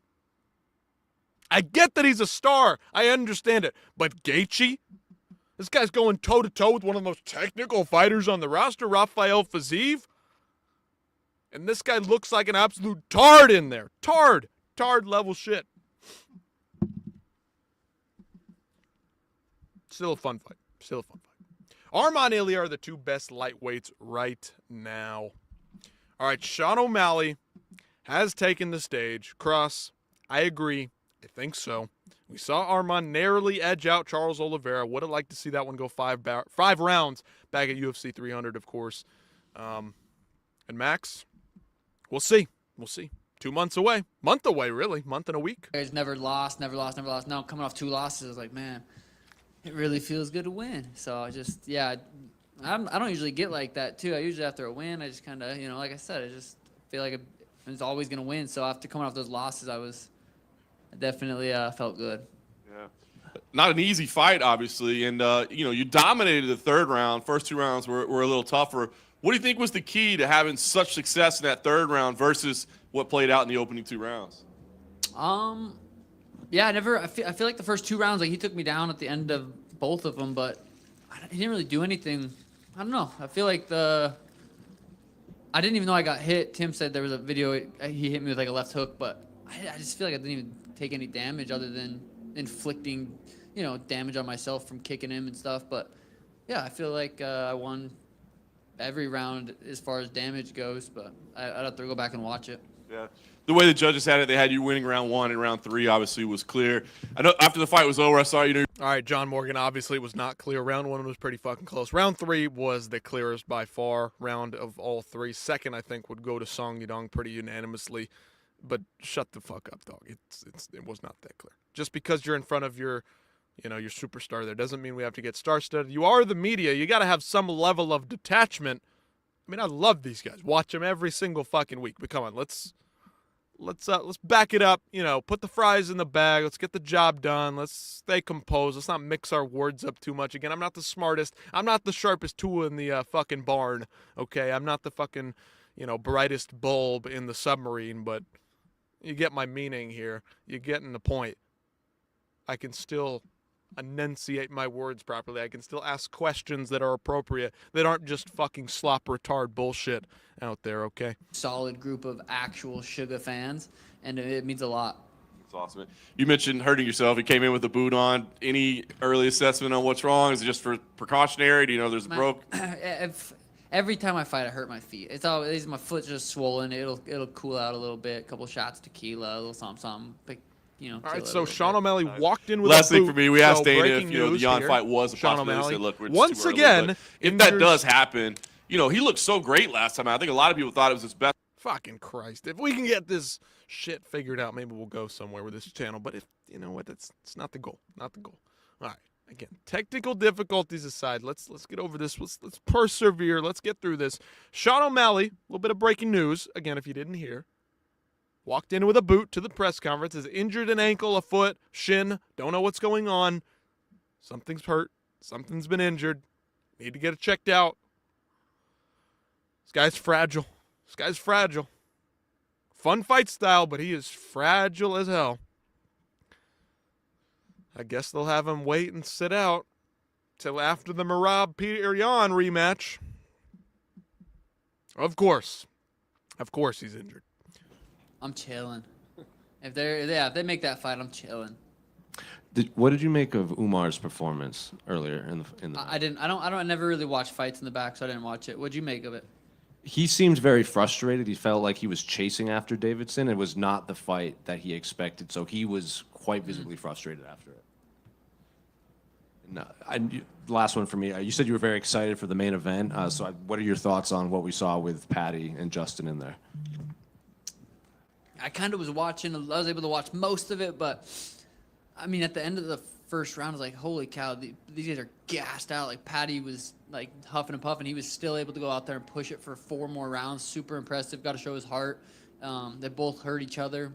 I get that he's a star. I understand it. But Gaethje? This guy's going toe-to-toe with one of the most technical fighters on the roster, Rafael Fiziev. And this guy looks like an absolute tard in there. Tard level shit. Still a fun fight. Armand Ilya are the two best lightweights right now. All right, Sean O'Malley has taken the stage. Cross, I agree. I think so. We saw Armand narrowly edge out Charles Oliveira. Would have liked to see that one go 5 rounds back at UFC 300, of course. And Max, we'll see. 2 months away. Month away, really. Month and a week. Guys never lost. Now I'm coming off 2 losses. I was like, man, it really feels good to win. So I don't usually get like that, too. I usually, after a win, I just kind of, like I said, I just feel like it's always going to win. So after coming off those losses, I definitely felt good. Yeah. Not an easy fight, obviously. And, you dominated the third round. First 2 rounds were a little tougher. What do you think was the key to having such success in that third round versus what played out in the opening 2 rounds? Yeah, I feel like the first 2 rounds, like he took me down at the end of both of them, but he didn't really do anything. I don't know. I feel like I didn't even know I got hit. Tim said there was a video, he hit me with like a left hook, but I just feel like I didn't even take any damage other than inflicting, damage on myself from kicking him and stuff. But yeah, I feel like I won every round as far as damage goes, but I'd have to go back and watch it. Yeah. The way the judges had it, they had you winning round 1 and round 3 obviously was clear. I know after the fight was over, I saw All right, John Morgan, obviously it was not clear. Round 1 was pretty fucking close. Round 3 was the clearest by far round of all 3. Second, I think, would go to Song Yadong pretty unanimously. But shut the fuck up, dog. It was not that clear. Just because you're in front of your superstar there doesn't mean we have to get star-studded. You are the media. You got to have some level of detachment. I mean, I love these guys. Watch them every single fucking week. But come on, let's back it up. Put the fries in the bag. Let's get the job done. Let's stay composed. Let's not mix our words up too much. Again, I'm not the smartest. I'm not the sharpest tool in the fucking barn. Okay, I'm not the fucking brightest bulb in the submarine. But you get my meaning here. You're getting the point. I can still enunciate my words properly. I can still ask questions that are appropriate, that aren't just fucking slop retard bullshit out there, okay? Solid group of actual Sugar fans, and it means a lot. That's awesome. You mentioned hurting yourself. You came in with a boot on. Any early assessment on what's wrong? Is it just for precautionary? Do you know there's a broke? Every time I fight, I hurt my feet. It's always my foot's just swollen. It'll cool out a little bit. A couple shots tequila, a little something. All right, so Sean O'Malley walked in with last a boot. thing for me, we asked So Dana breaking if the news Jan here. fight was a Sean possibility. He O'Malley, said, look, we're once too early, again, but if that does happen, he looked so great last time. I think a lot of people thought it was his best. Fucking Christ. If we can get this shit figured out, maybe we'll go somewhere with this channel. But if, you know what, it's not the goal. Not the goal. All right. Again, technical difficulties aside, let's get over this. Let's persevere. Let's get through this. Sean O'Malley, a little bit of breaking news. Again, if you didn't hear, walked in with a boot to the press conference, is injured an ankle, a foot, shin. Don't know what's going on. Something's hurt. Something's been injured. Need to get it checked out. This guy's fragile. This guy's fragile. Fun fight style, but he is fragile as hell. I guess they'll have him wait and sit out till after the Merab Peter Yan rematch. Of course he's injured. I'm chilling. If they make that fight, I'm chilling. What did you make of Umar's performance earlier in the I never really watch fights in the back, so I didn't watch it. What'd you make of it? He seemed very frustrated. He felt like he was chasing after Davidson. It was not the fight that he expected, so he was quite visibly frustrated after it. No, last one for me. You said you were very excited for the main event. What are your thoughts on what we saw with Patty and Justin in there? I kind of was watching. I was able to watch most of it, but I mean, at the end of the first round, I was like, "Holy cow! These guys are gassed out." Like Patty was like huffing and puffing. He was still able to go out there and push it for 4 more rounds. Super impressive. Got to show his heart. They both hurt each other.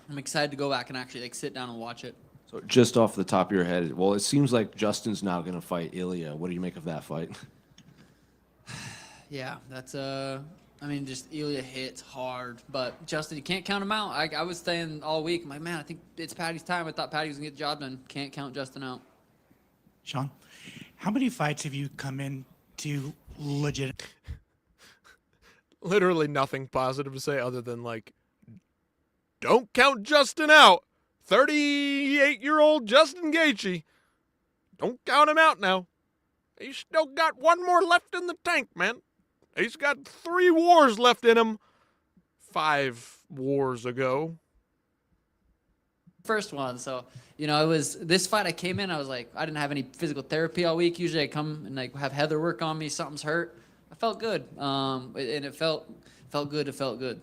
I'm excited to go back and actually sit down and watch it. So just off the top of your head, well, it seems like Justin's now going to fight Ilya. What do you make of that fight? Yeah, that's just Ilya hits hard, but Justin, you can't count him out. I was saying all week, I'm like, man, I think it's Patty's time. I thought Patty was gonna get the job done. Can't count Justin out. Sean, how many fights have you come in to legit? Literally nothing positive to say other than don't count Justin out. 38-year-old Justin Gaethje. Don't count him out now. He's still got 1 more left in the tank, man. He's got 3 wars left in him. 5 wars ago. First one, so it was this fight. I came in, I was like, I didn't have any physical therapy all week. Usually I come and have Heather work on me. Something's hurt. I felt good, and it felt good. It felt good.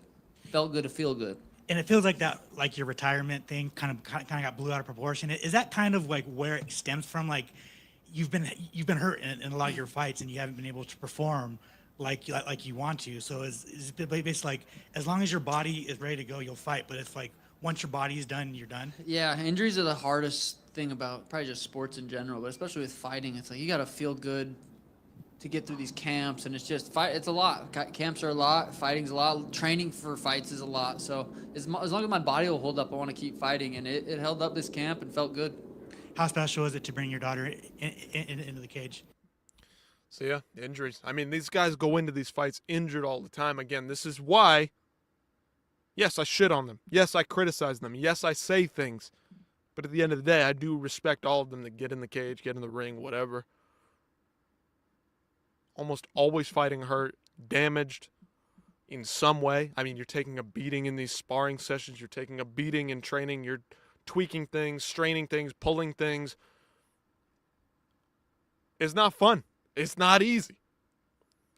Felt good to feel good. And it feels like that, like your retirement thing, kind of got blew out of proportion. Is that kind of like where it stems from? Like, you've been hurt in a lot of your fights, and you haven't been able to perform like you want to. So it's basically like, as long as your body is ready to go, you'll fight. But it's like once your body is done, you're done. Yeah, injuries are the hardest thing about probably just sports in general, but especially with fighting. It's like you got to feel good to get through these camps, and it's just fight. It's a lot. Camps are a lot. Fighting's a lot. Training for fights is a lot. So as long as my body will hold up, I want to keep fighting, and it held up this camp and felt good. How special is it to bring your daughter into the cage? So yeah, injuries. I mean, these guys go into these fights injured all the time. Again, this is why, yes, I shit on them. Yes, I criticize them. Yes, I say things. But at the end of the day, I do respect all of them that get in the cage, get in the ring, whatever. Almost always fighting hurt, damaged in some way. I mean, you're taking a beating in these sparring sessions. You're taking a beating in training. You're tweaking things, straining things, pulling things. It's not fun. It's not easy.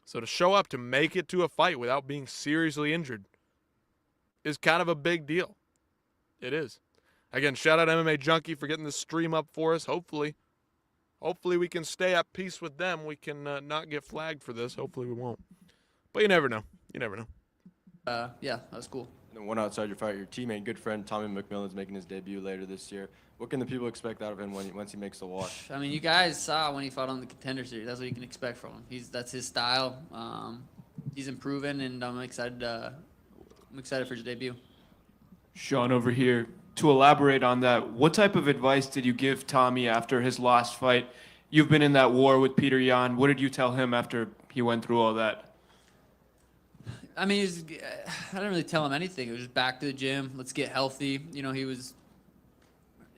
So to show up to make it to a fight without being seriously injured is kind of a big deal. It is. Again, shout out MMA Junkie for getting this stream up for us. Hopefully we can stay at peace with them. We can not get flagged for this. Hopefully we won't. But you never know. You never know. Yeah, that was cool. And then one outside your fight, your teammate, good friend Tommy McMillan's making his debut later this year. What can the people expect out of him once he makes the watch? I mean, you guys saw when he fought on the Contender Series. That's what you can expect from him. That's his style. He's improving, and I'm excited for his debut. Sean over here. To elaborate on that, what type of advice did you give Tommy after his last fight? You've been in that war with Peter Yan. What did you tell him after he went through all that? I mean, I didn't really tell him anything. It was just back to the gym. Let's get healthy. You know, he was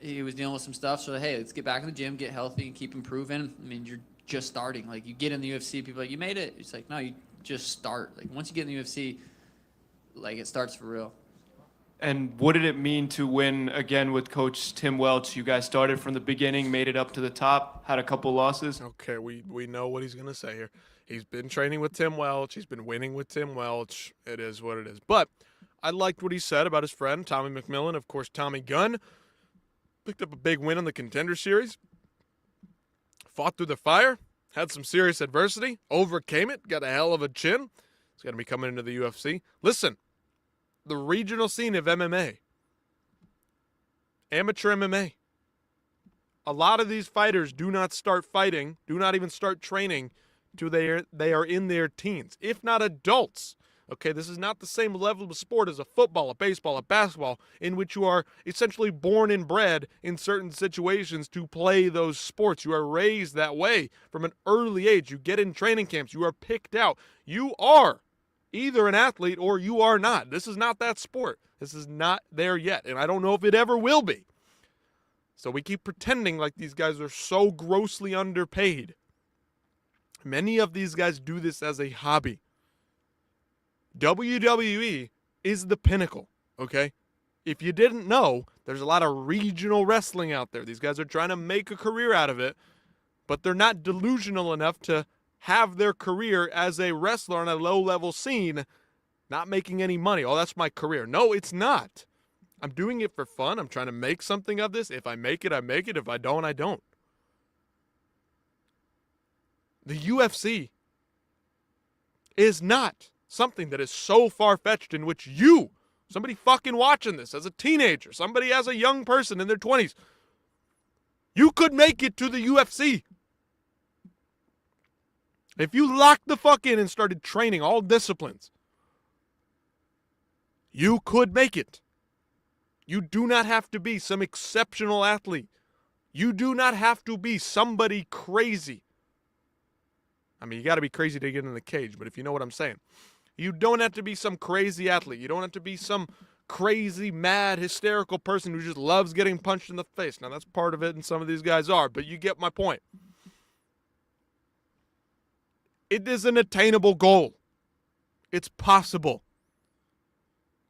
dealing with some stuff. So, hey, let's get back in the gym, get healthy, and keep improving. I mean, you're just starting. Like, you get in the UFC, people are like, you made it. It's like, no, you just start. Like, once you get in the UFC, like, it starts for real. And what did it mean to win again with Coach Tim Welch? You guys started from the beginning, made it up to the top, had a couple losses. Okay, we know what he's going to say here. He's been training with Tim Welch. He's been winning with Tim Welch. It is what it is. But I liked what he said about his friend, Tommy McMillan. Of course, Tommy Gunn picked up a big win on the Contender Series. Fought through the fire. Had some serious adversity. Overcame it. Got a hell of a chin. He's going to be coming into the UFC. Listen. The regional scene of MMA, amateur MMA. A lot of these fighters do not start fighting, do not even start training until they are in their teens, if not adults. Okay, this is not the same level of sport as a football, a baseball, a basketball, in which you are essentially born and bred in certain situations to play those sports. You are raised that way from an early age. You get in training camps. You are picked out. You are either an athlete or you are not. This is not that sport. This is not there yet, and I don't know if it ever will be. So we keep pretending like these guys are so grossly underpaid. Many of these guys do this as a hobby. WWE is the pinnacle, okay? If you didn't know, there's a lot of regional wrestling out there. These guys are trying to make a career out of it, but they're not delusional enough to have their career as a wrestler on a low-level scene, not making any money. Oh, that's my career. No, it's not. I'm doing it for fun. I'm trying to make something of this. If I make it, I make it. If I don't, I don't. The UFC is not something that is so far-fetched in which you, somebody fucking watching this as a teenager, somebody as a young person in their 20s, you could make it to the UFC. If you locked the fuck in and started training all disciplines, you could make it. You do not have to be some exceptional athlete. You do not have to be somebody crazy. I mean, you got to be crazy to get in the cage, but if you know what I'm saying. You don't have to be some crazy athlete. You don't have to be some crazy, mad, hysterical person who just loves getting punched in the face. Now, that's part of it, and some of these guys are, but you get my point. It is an attainable goal. It's possible.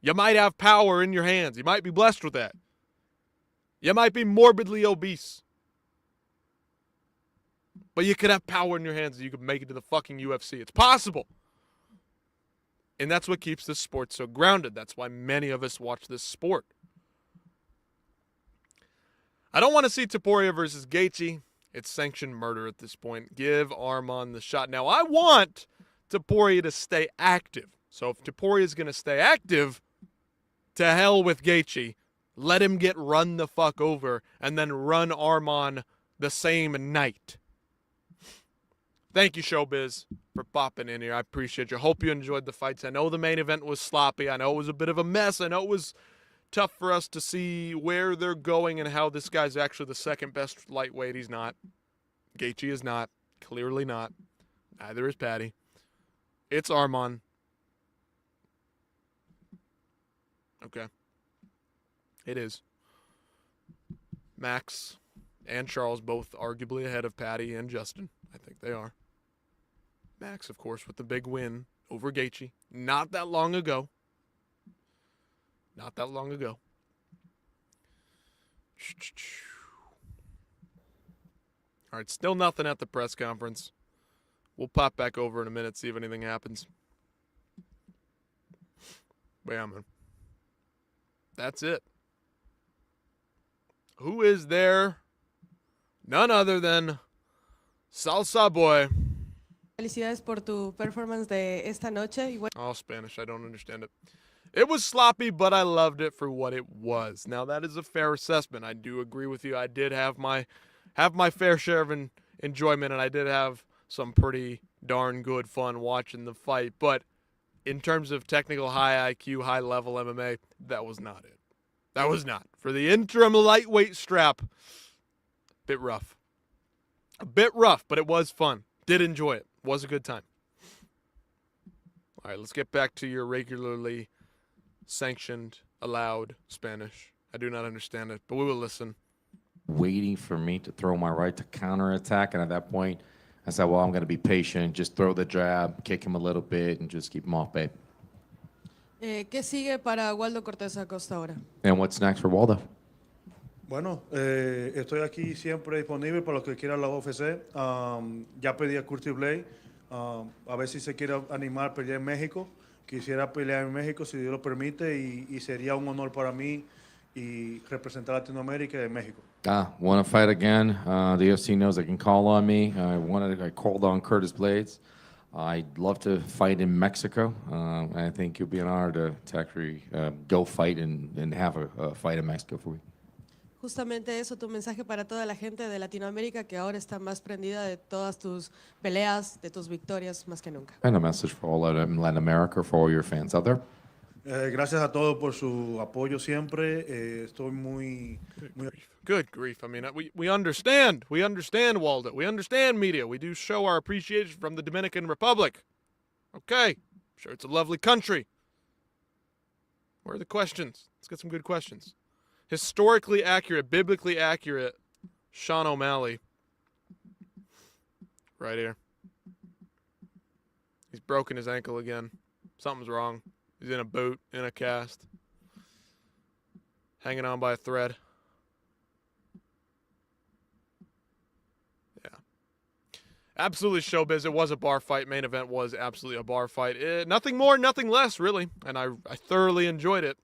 You might have power in your hands. You might be blessed with that. You might be morbidly obese. But you could have power in your hands and you could make it to the fucking UFC. It's possible. And that's what keeps this sport so grounded. That's why many of us watch this sport. I don't want to see Topuria versus Gaethje. It's sanctioned murder at this point. Give Arman the shot. Now, I want Topuria to stay active. So if Topuria is going to stay active, to hell with Gaethje. Let him get run the fuck over and then run Arman the same night. Thank you, Showbiz, for popping in here. I appreciate you. Hope you enjoyed the fights. I know the main event was sloppy. I know it was a bit of a mess. I know it was tough for us to see where they're going and how this guy's actually the second best lightweight. He's not. Gaethje is not. Clearly not. Neither is Patty. It's Arman. Okay. It is. Max and Charles both arguably ahead of Patty and Justin. I think they are. Max, of course, with the big win over Gaethje. Not that long ago. Not that long ago. All right, still nothing at the press conference. We'll pop back over in a minute, see if anything happens. But yeah, man. That's it. Who is there? None other than Salsa Boy. Felicidades por tu performance de esta noche. Oh, Spanish. I don't understand it. It was sloppy, but I loved it for what it was. Now, that is a fair assessment. I do agree with you. I did have my fair share of enjoyment, and I did have some pretty darn good fun watching the fight. But in terms of technical high IQ, high level MMA, that was not it. That was not. For the interim lightweight strap, bit rough. A bit rough, but it was fun. Did enjoy it. Was a good time. All right, let's get back to your regularly sanctioned, allowed Spanish. I do not understand it, but we will listen. Waiting for me to throw my right to counterattack, and at that point, I said, well, I'm going to be patient, just throw the jab, kick him a little bit, and just keep him off, babe. ¿Qué sigue para Waldo Cortés Acosta ahora? And what's next for Waldo? Bueno, estoy aquí siempre disponible para los que quieran la UFC. Ya pedí a Curtis Blade, a ver si se quiere animar a pelear en México. Quisiera pelear en México si Dios lo permite y sería un honor para mí y representar a Latinoamérica en México. Want to fight again. The UFC knows they can call on me. I called on Curtis Blades. I'd love to fight in Mexico. I think it'll be an honor to actually go fight and have a fight in Mexico for me. Justamente eso, tu mensaje para toda la gente de Latinoamérica que ahora está más prendida de todas tus peleas, de tus victorias, más que nunca. And a message for all Latin America, for all your fans out there. Gracias a todos por su apoyo siempre. Estoy muy... Good grief. I mean, we understand. We understand, Waldo. We understand media. We do show our appreciation from the Dominican Republic. Okay. Sure, it's a lovely country. Where are the questions? Let's get some good questions. Historically accurate, biblically accurate Sean O'Malley. Right here. He's broken his ankle again. Something's wrong. He's in a boot, in a cast. Hanging on by a thread. Yeah. Absolutely showbiz. It was a bar fight. Main event was absolutely a bar fight. Nothing more, nothing less, really. And I thoroughly enjoyed it.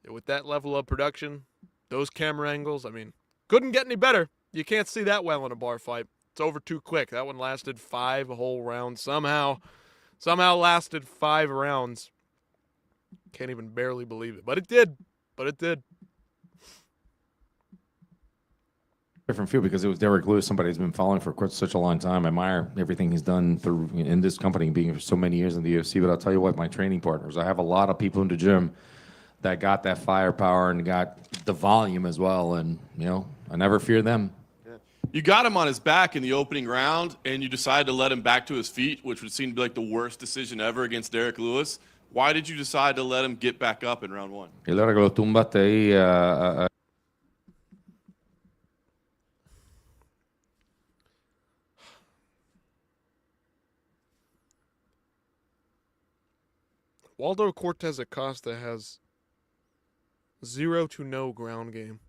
With that level of production, those camera angles, I mean, couldn't get any better. You can't see that well in a bar fight. It's over too quick. That one lasted 5 whole rounds. Somehow lasted 5 rounds. Can't even barely believe it. But it did. Different feel because it was Derek Lewis, somebody who's been following for such a long time. I admire everything he's done through in this company, being for so many years in the UFC. But I'll tell you what, my training partners, I have a lot of people in the gym that got that firepower and got the volume as well. And, you know, I never fear them. You got him on his back in the opening round, and you decided to let him back to his feet, which would seem to be like the worst decision ever against Derek Lewis. Why did you decide to let him get back up in round 1? Y luego que lo tumbaste ahí. Waldo Cortez Acosta has 0 to no ground game.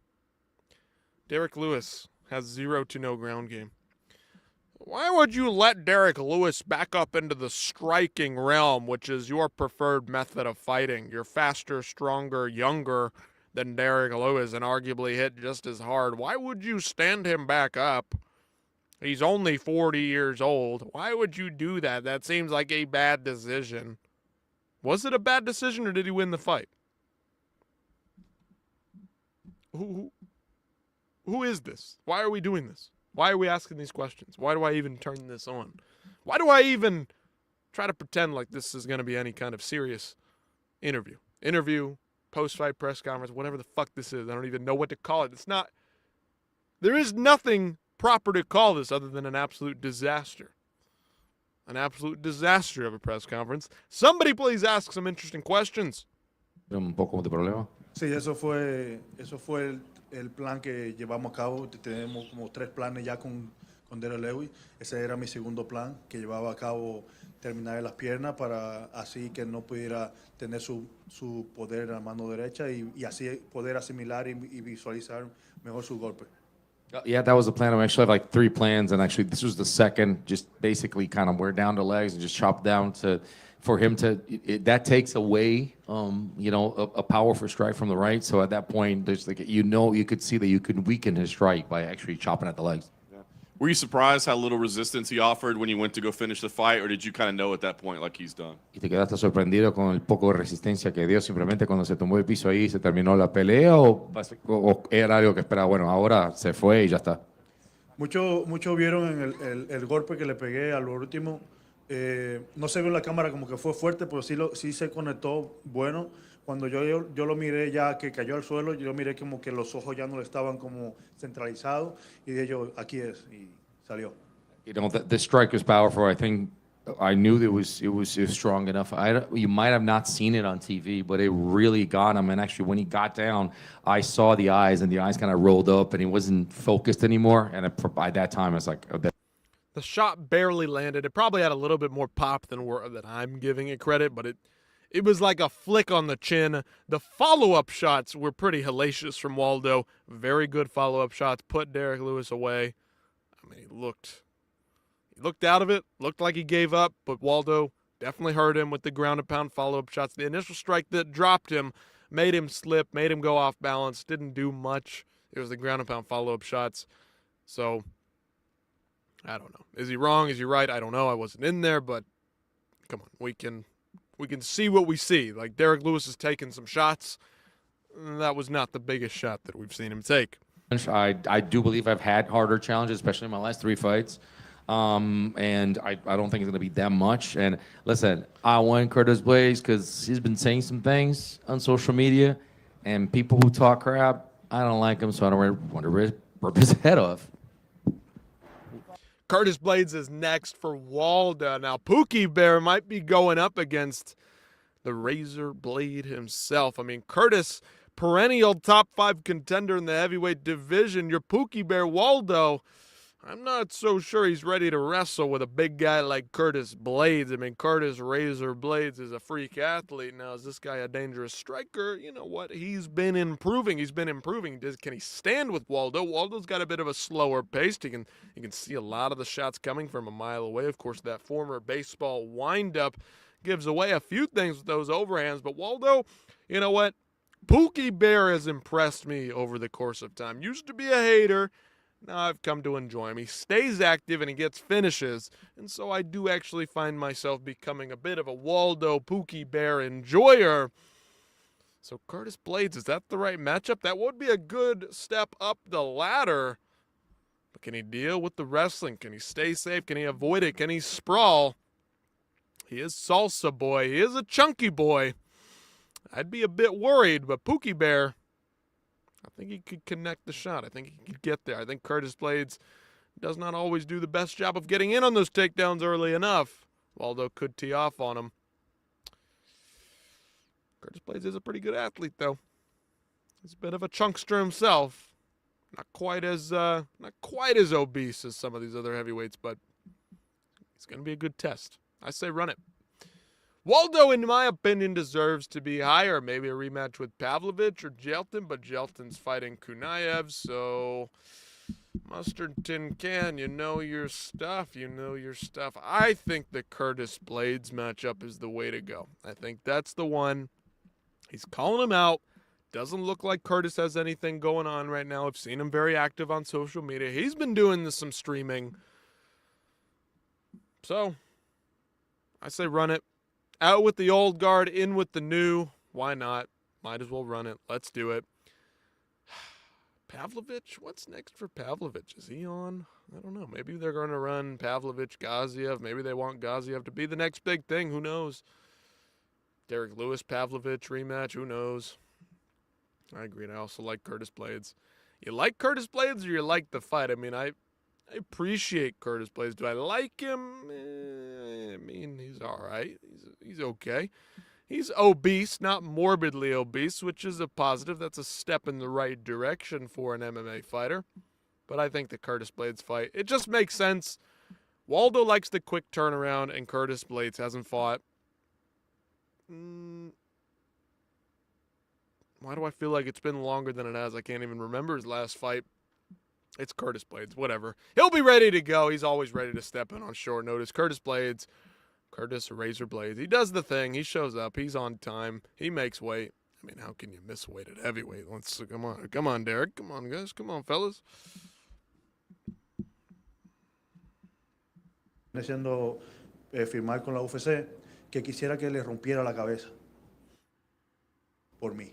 Derek Lewis has 0 to no ground game. Why would you let Derek Lewis back up into the striking realm, which is your preferred method of fighting? You're faster, stronger, younger than Derek Lewis and arguably hit just as hard. Why would you stand him back up? He's only 40 years old. Why would you do that? That seems like a bad decision. Was it a bad decision or did he win the fight? Who is this? Why are we doing this? Why are we asking these questions? Why do I even turn this on? Why do I even try to pretend like this is going to be any kind of serious interview, post-fight press conference, whatever the fuck this is? I don't even know what to call it. It's not. There is nothing proper to call this other than an absolute disaster. An absolute disaster of a press conference. Somebody please ask some interesting questions. Un poco de problema. Sí, eso fue el plan que llevamos a cabo. Tenemos como 3 planes ya con Derek Lewis. Ese era mi segundo plan, que llevaba a cabo terminar en las piernas para así que no pudiera tener su poder en la mano derecha y así poder asimilar y visualizar mejor su golpe. Yeah, that was the plan. I actually have like 3 plans, and actually this was the second. Just basically kind of wear down the legs and just chop down for him to. That takes away, a powerful strike from the right. So at that point, there's like you could see that you could weaken his strike by actually chopping at the legs. Were you surprised how little resistance he offered when he went to go finish the fight, or did you kind of know at that point like he's done? ¿Y te quedaste sorprendido con el poco de resistencia que dio simplemente cuando se tumbó el piso ahí y se terminó la pelea o era algo que esperaba, bueno, ahora se fue y ya está? Muchos vieron en el golpe que le pegué al último. No se ve en la cámara como que fue fuerte, pero sí se conectó bueno. Cuando yo lo miré ya que cayó al suelo, yo miré como que los ojos ya no estaban como centralizados y dije yo, aquí es, y salió. The strike was powerful. I think I knew that it was strong enough. You might have not seen it on TV, but it really got him. And actually, when he got down, I saw the eyes, and the eyes kind of rolled up, and he wasn't focused anymore. And by that time, I was like, oh, the shot barely landed. It probably had a little bit more pop than I'm giving it credit, but it was like a flick on the chin. The follow-up shots were pretty hellacious from Waldo. Very good follow-up shots. Put Derek Lewis away. I mean, he looked out of it. Looked like he gave up, but Waldo definitely hurt him with the ground and pound follow-up shots. The initial strike that dropped him made him slip, made him go off balance. Didn't do much. It was the ground and pound follow-up shots. So, I don't know. Is he wrong? Is he right? I don't know. I wasn't in there, but come on. We can see what we see. Like, Derek Lewis has taken some shots. That was not the biggest shot that we've seen him take. I do believe I've had harder challenges, especially in my last 3 fights. And I don't think it's going to be that much. And listen, I want Curtis Blades because he's been saying some things on social media. And people who talk crap, I don't like him, so I don't want to rip his head off. Curtis Blades is next for Waldo. Now, Pookie Bear might be going up against the Razor Blade himself. I mean, Curtis, perennial top 5 contender in the heavyweight division. Your Pookie Bear Waldo, I'm not so sure he's ready to wrestle with a big guy like Curtis Blades. I mean, Curtis Razor Blades is a freak athlete. Now, is this guy a dangerous striker? You know what? He's been improving. Can he stand with Waldo? Waldo's got a bit of a slower pace. You can see a lot of the shots coming from a mile away. Of course, that former baseball windup gives away a few things with those overhands. But Waldo, you know what? Pookie Bear has impressed me over the course of time. Used to be a hater. Now I've come to enjoy him. He stays active and he gets finishes. And so I do actually find myself becoming a bit of a Waldo Pookie Bear enjoyer. So Curtis Blades, is that the right matchup? That would be a good step up the ladder. But can he deal with the wrestling? Can he stay safe? Can he avoid it? Can he sprawl? He is salsa boy. He is a chunky boy. I'd be a bit worried, but Pookie Bear, I think he could connect the shot. I think he could get there. I think Curtis Blades does not always do the best job of getting in on those takedowns early enough. Waldo could tee off on him. Curtis Blades is a pretty good athlete, though. He's a bit of a chunkster himself. Not quite as obese as some of these other heavyweights, but it's going to be a good test. I say run it. Waldo, in my opinion, deserves to be higher. Maybe a rematch with Pavlovich or Jelton, but Jelton's fighting Kunaev, so Mustard Tin Can, you know your stuff. I think the Curtis Blades matchup is the way to go. I think that's the one. He's calling him out. Doesn't look like Curtis has anything going on right now. I've seen him very active on social media. He's been doing some streaming. So, I say run it. Out with the old guard, in with the new. Why not? Might as well run it. Let's do it. Pavlovich? What's next for Pavlovich? Is he on? I don't know. Maybe they're going to run Pavlovich, Gaziev. Maybe they want Gaziev to be the next big thing. Who knows? Derek Lewis, Pavlovich rematch. Who knows? I agree. And I also like Curtis Blades. You like Curtis Blades or you like the fight? I mean, I appreciate Curtis Blades. Do I like him? I mean, he's all right. He's okay. He's obese, not morbidly obese, which is a positive. That's a step in the right direction for an MMA fighter. But I think the Curtis Blades fight, it just makes sense. Waldo likes the quick turnaround, and Curtis Blades hasn't fought. Why do I feel like it's been longer than it has? I can't even remember his last fight. It's Curtis Blades, whatever. He'll be ready to go. He's always ready to step in on short notice. Curtis Blades. Curtis Razor Blades. He does the thing. He shows up. He's on time. He makes weight. I mean, how can you miss weight at heavyweight? Come on, Derek. Come on, guys. Come on, fellas. Siendo firmar con la UFC, que quisiera que le rompiera la cabeza por mí.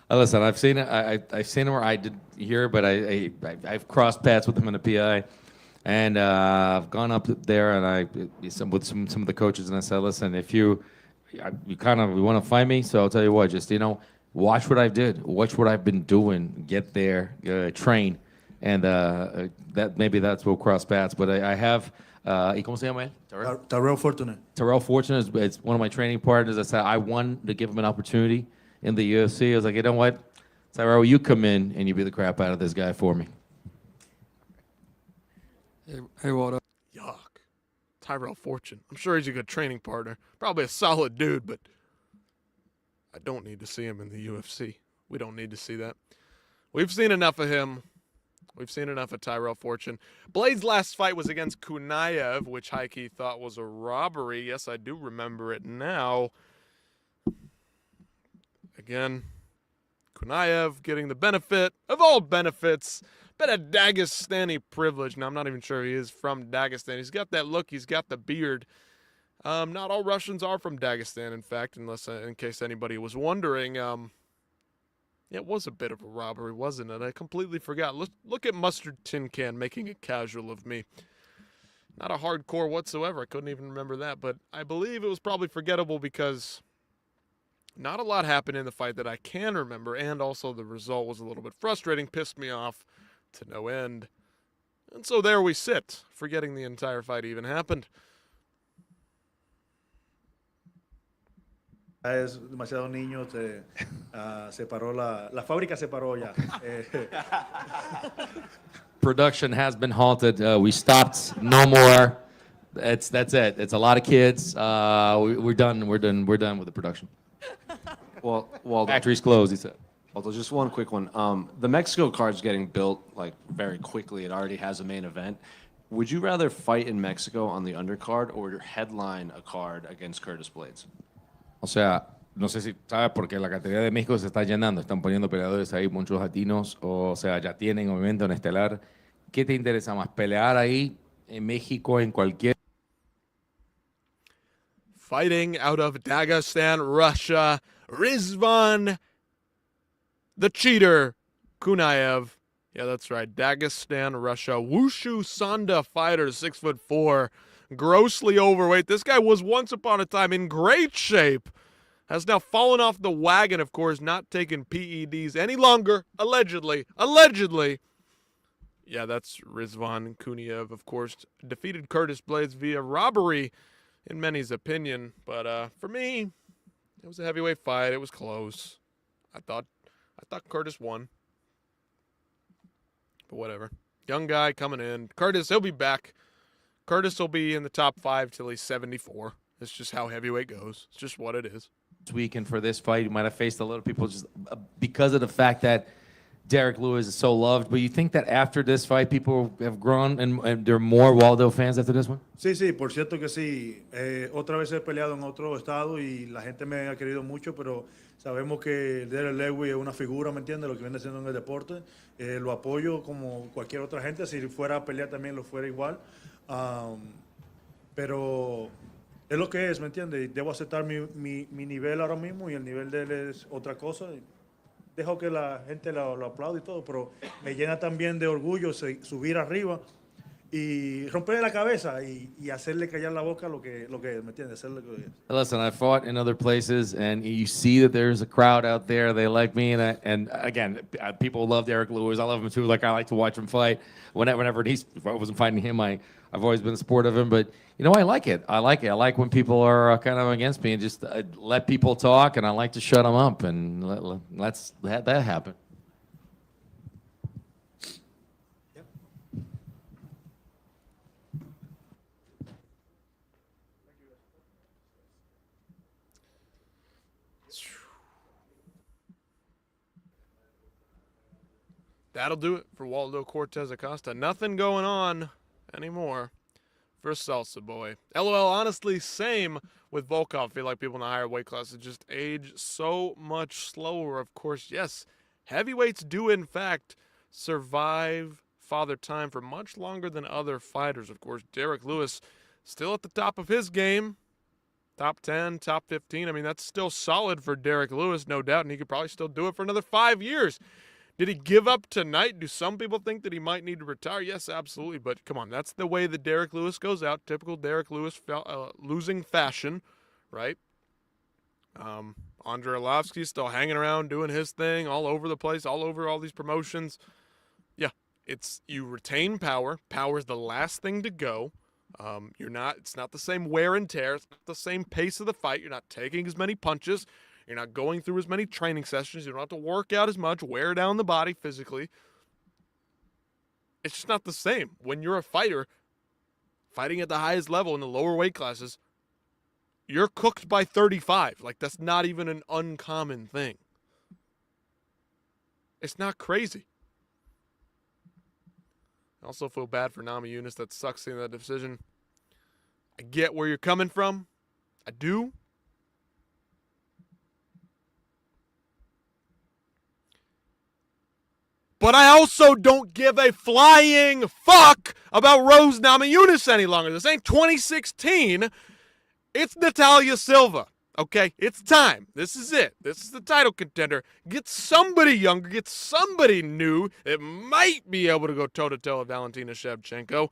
Listen, I've seen it. I've seen him where I did here, but I've crossed paths with him in the PI. And I've gone up there and with some of the coaches, and I said, listen, if you want to fight me, so I'll tell you what, just, watch what I did, watch what I've been doing, get there, train, and that's we'll cross paths. But I have, ¿y cómo se llama él? Tyrell Fortune. Tyrell Fortune is one of my training partners. I said I wanted to give him an opportunity in the UFC. I was like, you know what, Tyrell, you come in and you beat the crap out of this guy for me. Hey, what up? Yuck. Tyrell Fortune. I'm sure he's a good training partner. Probably a solid dude, but I don't need to see him in the UFC. We don't need to see that. We've seen enough of him. We've seen enough of Tyrell Fortune. Blades' last fight was against Kunaev, which Heike thought was a robbery. Yes, I do remember it now. Again, Kunaev getting the benefit of all benefits. Bit of Dagestani privilege. Now, I'm not even sure he is from Dagestan. He's got that look. He's got the beard. Not all Russians are from Dagestan, in fact, unless in case anybody was wondering. It was a bit of a robbery, wasn't it? I completely forgot. Look at Mustard Tin Can making a casual of me. Not a hardcore whatsoever. I couldn't even remember that, but I believe it was probably forgettable because not a lot happened in the fight that I can remember, and also the result was a little bit frustrating, pissed me off to no end. And so there we sit, forgetting the entire fight even happened. Es demasiado niño, se paró la fábrica se paró ya. Production has been halted. We stopped. No more. That's it. It's a lot of kids. We're done. We're done with the production. Well, Factory's closed, he said. Although just one quick one. The Mexico card's getting built like very quickly. It already has a main event. Would you rather fight in Mexico on the undercard or headline a card against Curtis Blades? O sea, no sé si sabes porque la categoría de México se está llenando. Están poniendo peleadores ahí, muchos latinos. O sea, ya tienen obviamente un estelar. ¿Qué te interesa más? ¿Pelear ahí en México en cualquier... Fighting out of Dagestan, Russia, Rizvan, the cheater, Kunaev. Yeah, that's right. Dagestan, Russia. Wushu Sanda fighter, 6'4", grossly overweight. This guy was once upon a time in great shape. Has now fallen off the wagon, of course, not taking PEDs any longer. Allegedly. Yeah, that's Rizvan Kunaev, of course. Defeated Curtis Blades via robbery, in many's opinion. But for me, it was a heavyweight fight. It was close. I thought Curtis won. But whatever. Young guy coming in. Curtis, he'll be back. Curtis will be in the top 5 till he's 74. It's just how heavyweight goes. It's just what it is. This weekend for this fight, you might have faced a lot of people just because of the fact that Derek Lewis is so loved. But you think that after this fight, people have grown and there are more Waldo fans after this one? Sí, por cierto que sí. Otra vez he peleado en otro estado y la gente me ha querido mucho, pero sabemos que Derek Lewis es una figura, ¿me entiendes? Lo que viene haciendo en el deporte. Lo apoyo como cualquier otra gente. Si fuera a pelear también lo fuera igual. Pero es lo que es, ¿me entiendes? Debo aceptar mi nivel ahora mismo y el nivel de él es otra cosa. dejo que la gente lo aplaude y todo, pero me llena también de orgullo subir arriba y romperle la cabeza y hacerle callar la boca lo que ¿me entiendes? Hacerle que... Listen, I fought in other places, and you see that there's a crowd out there. They like me, and again, people love Derek Lewis. I love him too. Like I like to watch him fight. Whenever if I wasn't fighting him, I've always been supportive of him. But you know, I like it. I like it. I like when people are kind of against me and just let people talk, and I like to shut them up and let's let that happen. That'll do it for Waldo Cortez Acosta. Nothing going on anymore for Salsa Boy. LOL, honestly, same with Volkov. I feel like people in the higher weight classes just age so much slower. Of course, yes, heavyweights do, in fact, survive Father Time for much longer than other fighters. Of course, Derek Lewis still at the top of his game. Top 10, top 15. I mean, that's still solid for Derek Lewis, no doubt, and he could probably still do it for another 5 years. Did he give up tonight? Do some people think that he might need to retire? Yes, absolutely. But come on, that's the way that Derek Lewis goes out. Typical Derek Lewis losing fashion, right? Andre Arlovsky's still hanging around, doing his thing all over the place, all over all these promotions. Yeah, you retain power. Power is the last thing to go. It's not the same wear and tear. It's not the same pace of the fight. You're not taking as many punches. You're not going through as many training sessions. You don't have to work out as much, wear down the body physically. It's just not the same. When you're a fighter, fighting at the highest level in the lower weight classes, you're cooked by 35. Like, that's not even an uncommon thing. It's not crazy. I also feel bad for Nami Yunus. That sucks seeing that decision. I get where you're coming from. I do. But I also don't give a flying fuck about Rose Namajunas any longer. This ain't 2016. It's Natalia Silva. Okay? It's time. This is it. This is the title contender. Get somebody younger. Get somebody new that might be able to go toe-to-toe with Valentina Shevchenko.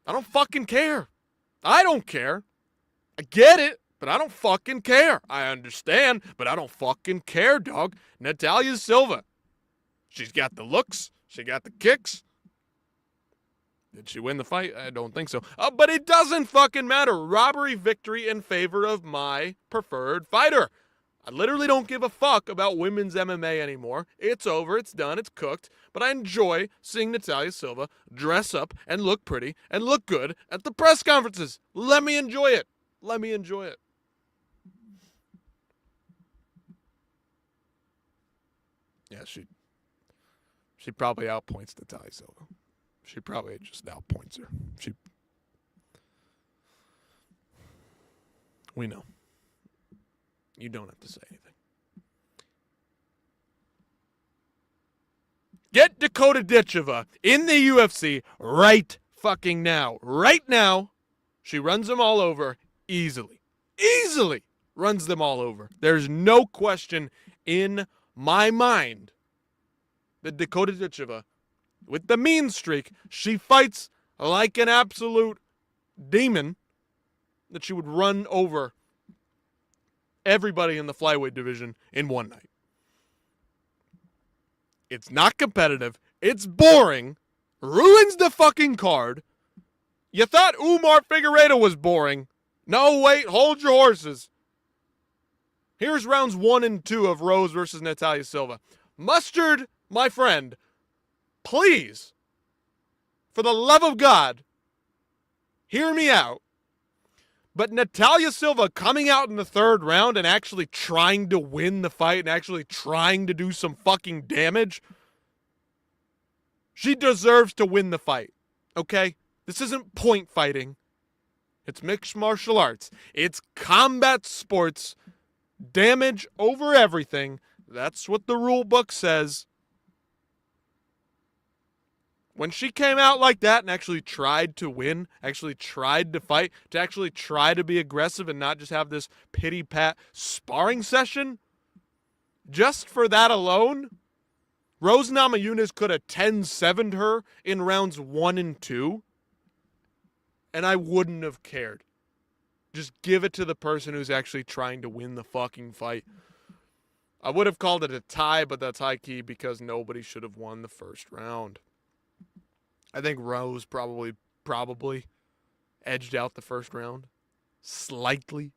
I don't fucking care. I don't care. I get it. But I don't fucking care. I understand, but I don't fucking care, dog. Natalia Silva. She's got the looks. She got the kicks. Did she win the fight? I don't think so. But it doesn't fucking matter. Robbery victory in favor of my preferred fighter. I literally don't give a fuck about women's MMA anymore. It's over. It's done. It's cooked. But I enjoy seeing Natalia Silva dress up and look pretty and look good at the press conferences. Let me enjoy it. Let me enjoy it. Yeah, she probably outpoints Natalia Silva. She probably just outpoints her. We know. You don't have to say anything. Get Dakota Ditcheva in the UFC right fucking now. Right now. She runs them all over easily. Easily runs them all over. There's no question in my mind that Dakota Ditcheva, with the mean streak, she fights like an absolute demon, that she would run over everybody in the flyweight division in one night. It's not competitive. It's boring. Ruins the fucking card. You thought Umar Figueiredo was boring. No, wait. Hold your horses. Here's rounds 1 and 2 of Rose versus Natalia Silva. Mustard, my friend, please, for the love of God, hear me out. But Natalia Silva coming out in the third round and actually trying to win the fight and actually trying to do some fucking damage, she deserves to win the fight, okay? This isn't point fighting. It's mixed martial arts. It's combat sports. Damage over everything. That's what the rule book says. When she came out like that and actually tried to win, actually tried to fight, to actually try to be aggressive and not just have this pity-pat sparring session, Just for that alone, Rose Namajunas could have 10-7'd her in rounds 1 and 2, and I wouldn't have cared. Just give it to the person who's actually trying to win the fucking fight. I would have called it a tie, but that's high key because nobody should have won the first round. I think Rose probably edged out the first round. Slightly.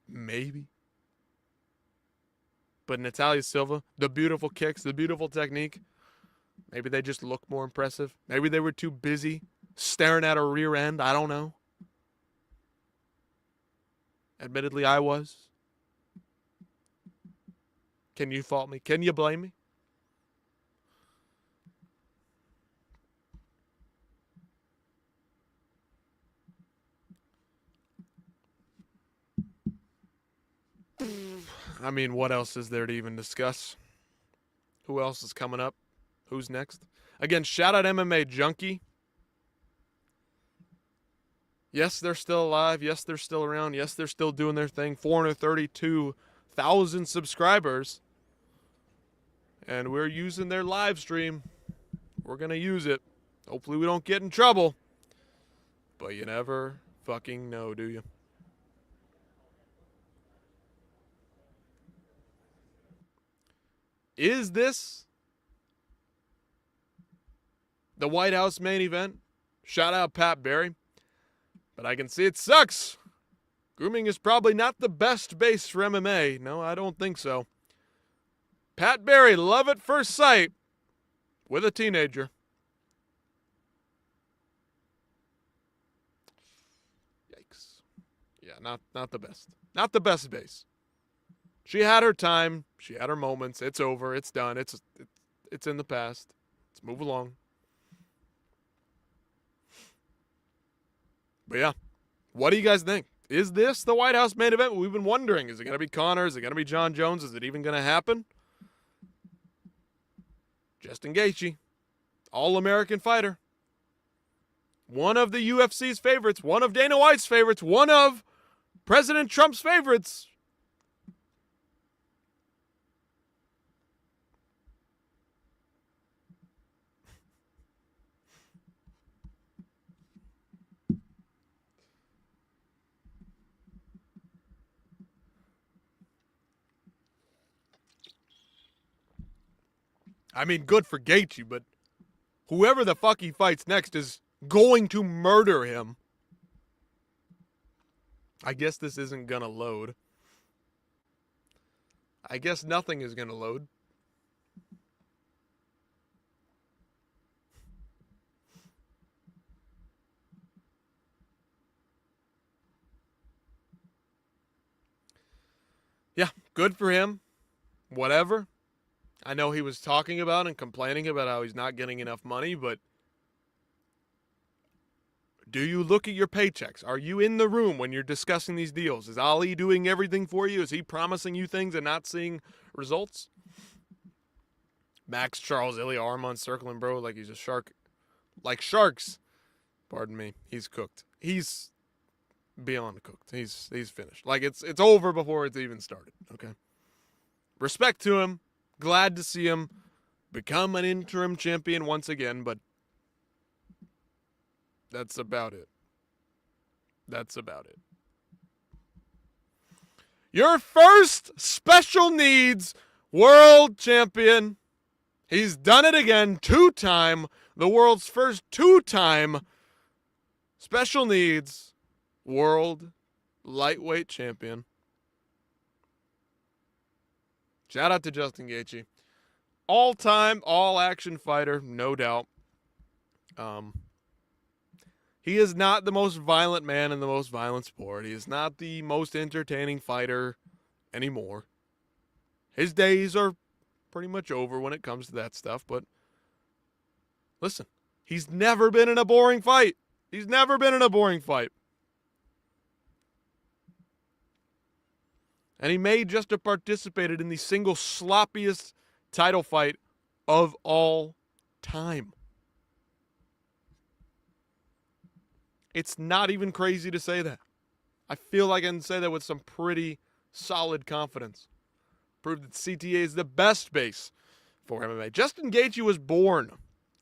Maybe. But Natalia Silva, the beautiful kicks, the beautiful technique, maybe they just looked more impressive. Maybe they were too busy staring at her rear end. I don't know. Admittedly, I was. Can you fault me? Can you blame me? I mean, what else is there to even discuss? Who else is coming up? Who's next? Again, shout out MMA Junkie. Yes, they're still alive. Yes, they're still around. Yes, they're still doing their thing. 432,000 subscribers. And we're using their live stream. We're going to use it. Hopefully we don't get in trouble. But you never fucking know, do you? Is this the White House main event? Shout out Pat Barry. But I can see it sucks. Grooming is probably not the best base for MMA. No, I don't think so. Pat Barry, love at first sight with a teenager. Yikes. Yeah, not the best. Not the best base. She had her time. She had her moments. It's over. It's done. It's in the past. Let's move along. But yeah, what do you guys think? Is this the White House main event? We've been wondering. Is it going to be Conor? Is it going to be John Jones? Is it even going to happen? Justin Gaethje, All-American fighter. One of the UFC's favorites. One of Dana White's favorites. One of President Trump's favorites. I mean, good for Gaethje, but whoever the fuck he fights next is going to murder him. I guess this isn't gonna load. I guess nothing is gonna load. Yeah, good for him. Whatever. I know he was talking about and complaining about how he's not getting enough money, but do you look at your paychecks? Are you in the room when you're discussing these deals? Is Ali doing everything for you? Is he promising you things and not seeing results? Max Charles, Ilya Armand circling, bro, like he's a shark. Like sharks. Pardon me. He's cooked. He's beyond cooked. He's finished. Like it's over before it's even started, okay? Respect to him. Glad to see him become an interim champion once again, but that's about it. That's about it. Your first special needs world champion. He's done it again, two-time, the world's first two-time special needs world lightweight champion. Shout out to Justin Gaethje. All-time, all-action fighter, no doubt. He is not the most violent man in the most violent sport. He is not the most entertaining fighter anymore. His days are pretty much over when it comes to that stuff, but listen, he's never been in a boring fight. He's never been in a boring fight. And he may just have participated in the single sloppiest title fight of all time. It's not even crazy to say that. I feel like I can say that with some pretty solid confidence. proved that CTE is the best base for MMA. Justin Gaethje was born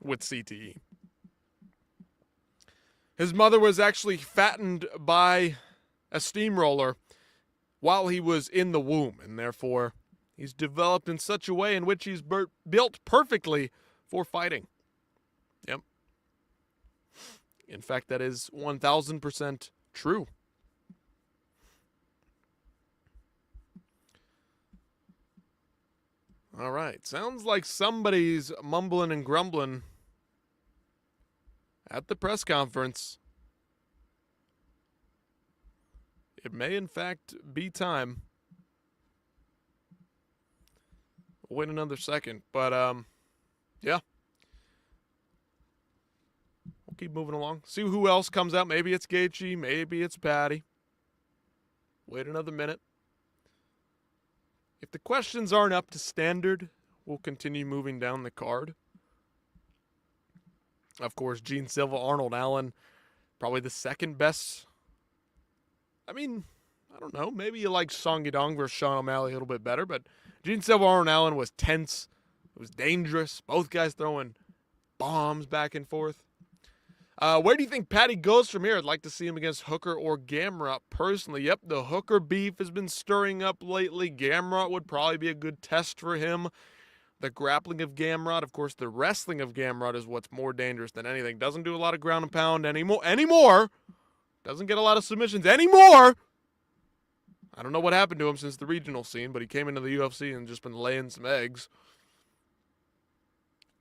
with CTE. His mother was actually fattened by a steamroller while he was in the womb, and therefore he's developed in such a way in which he's built perfectly for fighting. Yep. In fact, that is 1,000% true. All right. Sounds like somebody's mumbling and grumbling at the press conference. It may, in fact, be time. We'll wait another second, but yeah. We'll keep moving along. See who else comes out. Maybe it's Gaethje. Maybe it's Patty. Wait another minute. If the questions aren't up to standard, we'll continue moving down the card. Of course, Gene Silva, Arnold Allen, probably the second best. I mean, I don't know. Maybe you like Song Yadong versus Sean O'Malley a little bit better, but Gene Silva, Arnold Allen was tense. It was dangerous. Both guys throwing bombs back and forth. Where do you think Patty goes from here? I'd like to see him against Hooker or Gamrot personally. Yep, the Hooker beef has been stirring up lately. Gamrot would probably be a good test for him. The grappling of Gamrot, of course, the wrestling of Gamrot is what's more dangerous than anything. Doesn't do a lot of ground and pound anymore. Doesn't get a lot of submissions anymore. I don't know what happened to him since the regional scene, but he came into the UFC and just been laying some eggs.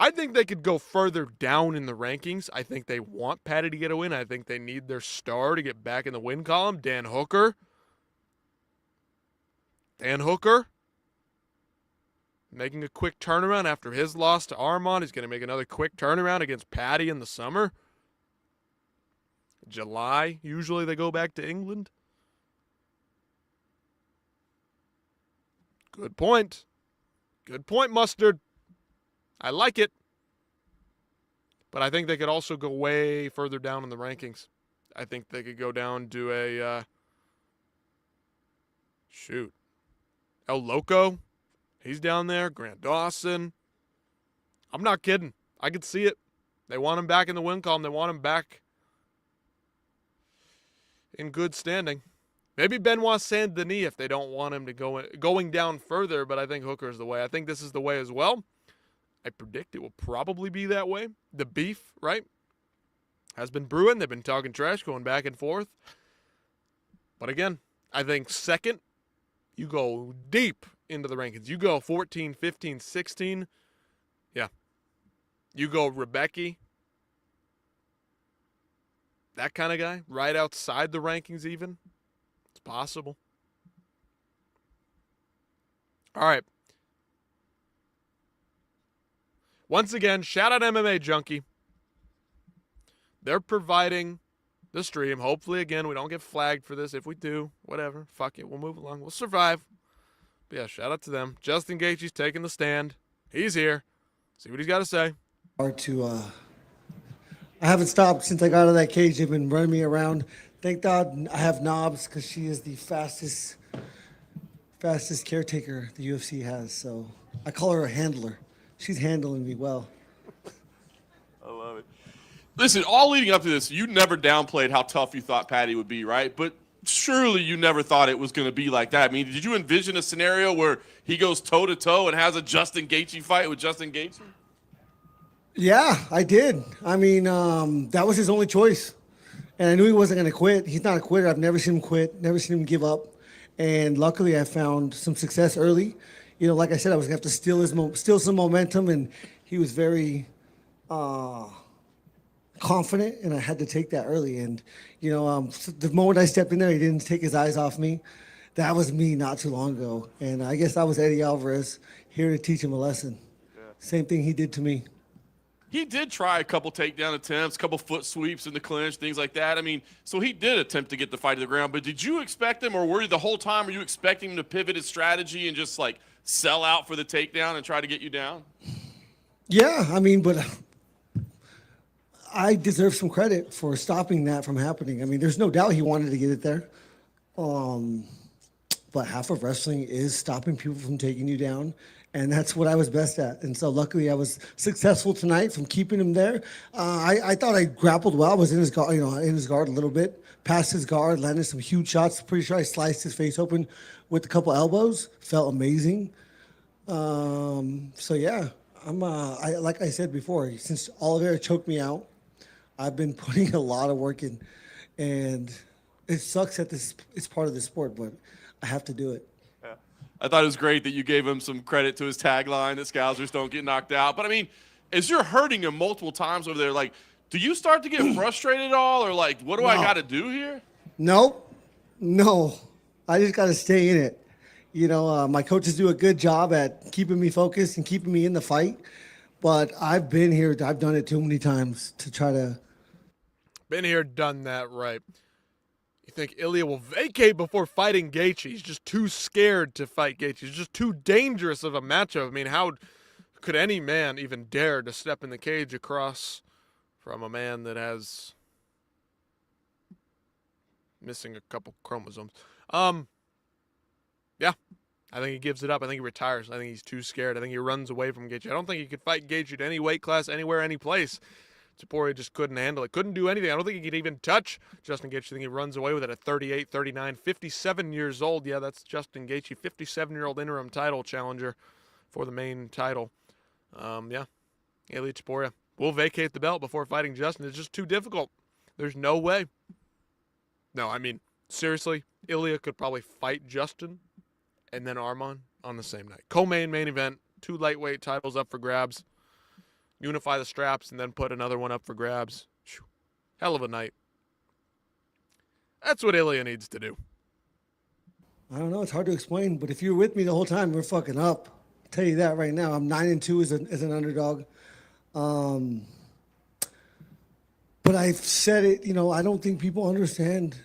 I think they could go further down in the rankings. I think they want Patty to get a win. I think they need their star to get back in the win column. Dan Hooker. Making a quick turnaround after his loss to Armand. He's going to make another quick turnaround against Patty in the summer. July, usually they go back to England. Good point. Good point, Mustard. I like it. But I think they could also go way further down in the rankings. I think they could go down to a, El Loco. He's down there. Grant Dawson. I'm not kidding. I could see it. They want him back in the win column. They want him back in good standing. Maybe Benoit Saint Denis if they don't want him to going down further, but I think Hooker's the way. I think this is the way as well. I predict it will probably be that way. The beef, right, has been brewing. They've been talking trash, going back and forth. But again, I think second, you go deep into the rankings. You go 14, 15, 16. Yeah. You go Rebecca. That kind of guy, right outside the rankings even. It's possible. All right. Once again, shout out MMA Junkie. They're providing the stream. Hopefully, again, we don't get flagged for this. If we do, whatever. Fuck it. We'll move along. We'll survive. But yeah, shout out to them. Justin Gaethje's taking the stand. He's here. See what he's got to say. Hard to, I haven't stopped since I got out of that cage. They've been running me around. Thank God I have Knobs because she is the fastest caretaker the UFC has. So I call her a handler. She's handling me well. I love it. Listen, all leading up to this, you never downplayed how tough you thought Patty would be, right? But surely you never thought it was going to be like that. I mean, did you envision a scenario where he goes toe-to-toe and has a Justin Gaethje fight with Justin Gaethje? Yeah, I did. I mean, that was his only choice. And I knew he wasn't going to quit. He's not a quitter. I've never seen him quit, never seen him give up. And luckily I found some success early. You know, like I said, I was going to have to steal some momentum, and he was very confident, and I had to take that early. And, you know, the moment I stepped in there, he didn't take his eyes off me. That was me not too long ago. And I guess I was Eddie Alvarez here to teach him a lesson. Yeah. Same thing he did to me. He did try a couple takedown attempts, a couple foot sweeps in the clinch, things like that. I mean, so he did attempt to get the fight to the ground, but did you expect him, or were you the whole time, were you expecting him to pivot his strategy and just like sell out for the takedown and try to get you down? Yeah, I mean, but I deserve some credit for stopping that from happening. I mean, there's no doubt he wanted to get it there. but half of wrestling is stopping people from taking you down. And that's what I was best at. And so luckily I was successful tonight from keeping him there. I thought I grappled well. I was in his guard, in his guard a little bit, past his guard, landed some huge shots. Pretty sure I sliced his face open with a couple elbows. Felt amazing. So yeah, like I said before, since Oliveira choked me out, I've been putting a lot of work in, and it sucks that it's part of the sport, but I have to do it. I thought it was great that you gave him some credit to his tagline that Scousers don't get knocked out. But, I mean, as you're hurting him multiple times over there, like, do you start to get frustrated at all? Or, like, what do I got to do here? Nope. No. I just got to stay in it. My coaches do a good job at keeping me focused and keeping me in the fight. But I've been here. I've done it too many times to try to. Been here, done that, right. You think Ilya will vacate before fighting Gaethje? He's just too scared to fight Gaethje. He's just too dangerous of a matchup. I mean, how could any man even dare to step in the cage across from a man that has missing a couple chromosomes? Yeah, I think he gives it up. I think he retires. I think he's too scared. I think he runs away from Gaethje. I don't think he could fight Gaethje at any weight class, anywhere, any place. Topuria just couldn't handle it. Couldn't do anything. I don't think he could even touch Justin Gaethje. I think he runs away with it at 38, 39, 57 years old. Yeah, that's Justin Gaethje, 57-year-old interim title challenger for the main title. Yeah, Ilya Topuria will vacate the belt before fighting Justin. It's just too difficult. There's no way. No, I mean, seriously, Ilya could probably fight Justin and then Arman on the same night. Co-main main event, 2 lightweight titles up for grabs. Unify the straps and then put another one up for grabs. Whew. Hell of a night. That's what Ilya needs to do. I don't know. It's hard to explain, but if you're with me the whole time, we're fucking up. I'll tell you that right now. I'm 9-2 as an underdog. But I've said it, I don't think people understand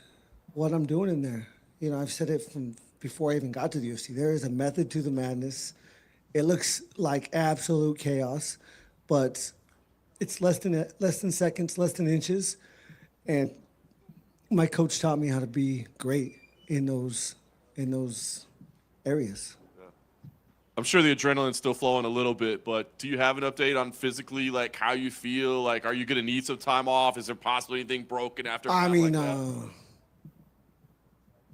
what I'm doing in there. I've said it from before I even got to the UFC. There is a method to the madness. It looks like absolute chaos, but it's less than seconds, less than inches. And my coach taught me how to be great in those areas. I'm sure the adrenaline's still flowing a little bit, but do you have an update on physically, like how you feel? Like, are you going to need some time off? Is there possibly anything broken after? I mean,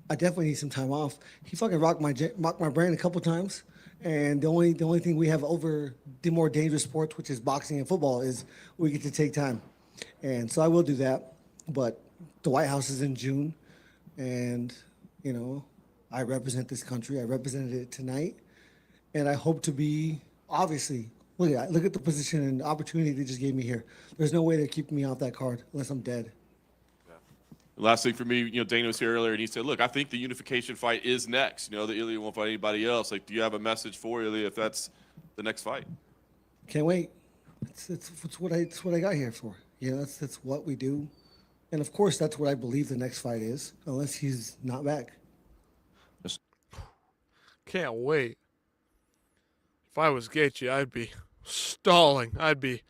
I definitely need some time off. He fucking rocked my brain a couple times, and the only thing we have over the more dangerous sports, which is boxing and football, is we get to take time, and so I will do that. But the White House is in June, and I represent this country. I represented it tonight. And I hope to be, obviously, look at the position and opportunity they just gave me here. There's no way they're keeping me off that card unless I'm dead. Yeah. Last thing for me, Dana was here earlier, and he said, look, I think the unification fight is next. The Ilya won't fight anybody else. Like, do you have a message for Ilya if that's the next fight? Can't wait. It's what I got here for. That's what we do. And, of course, that's what I believe the next fight is, unless he's not back. Can't wait. If I was Gaethje, I'd be stalling. I'd be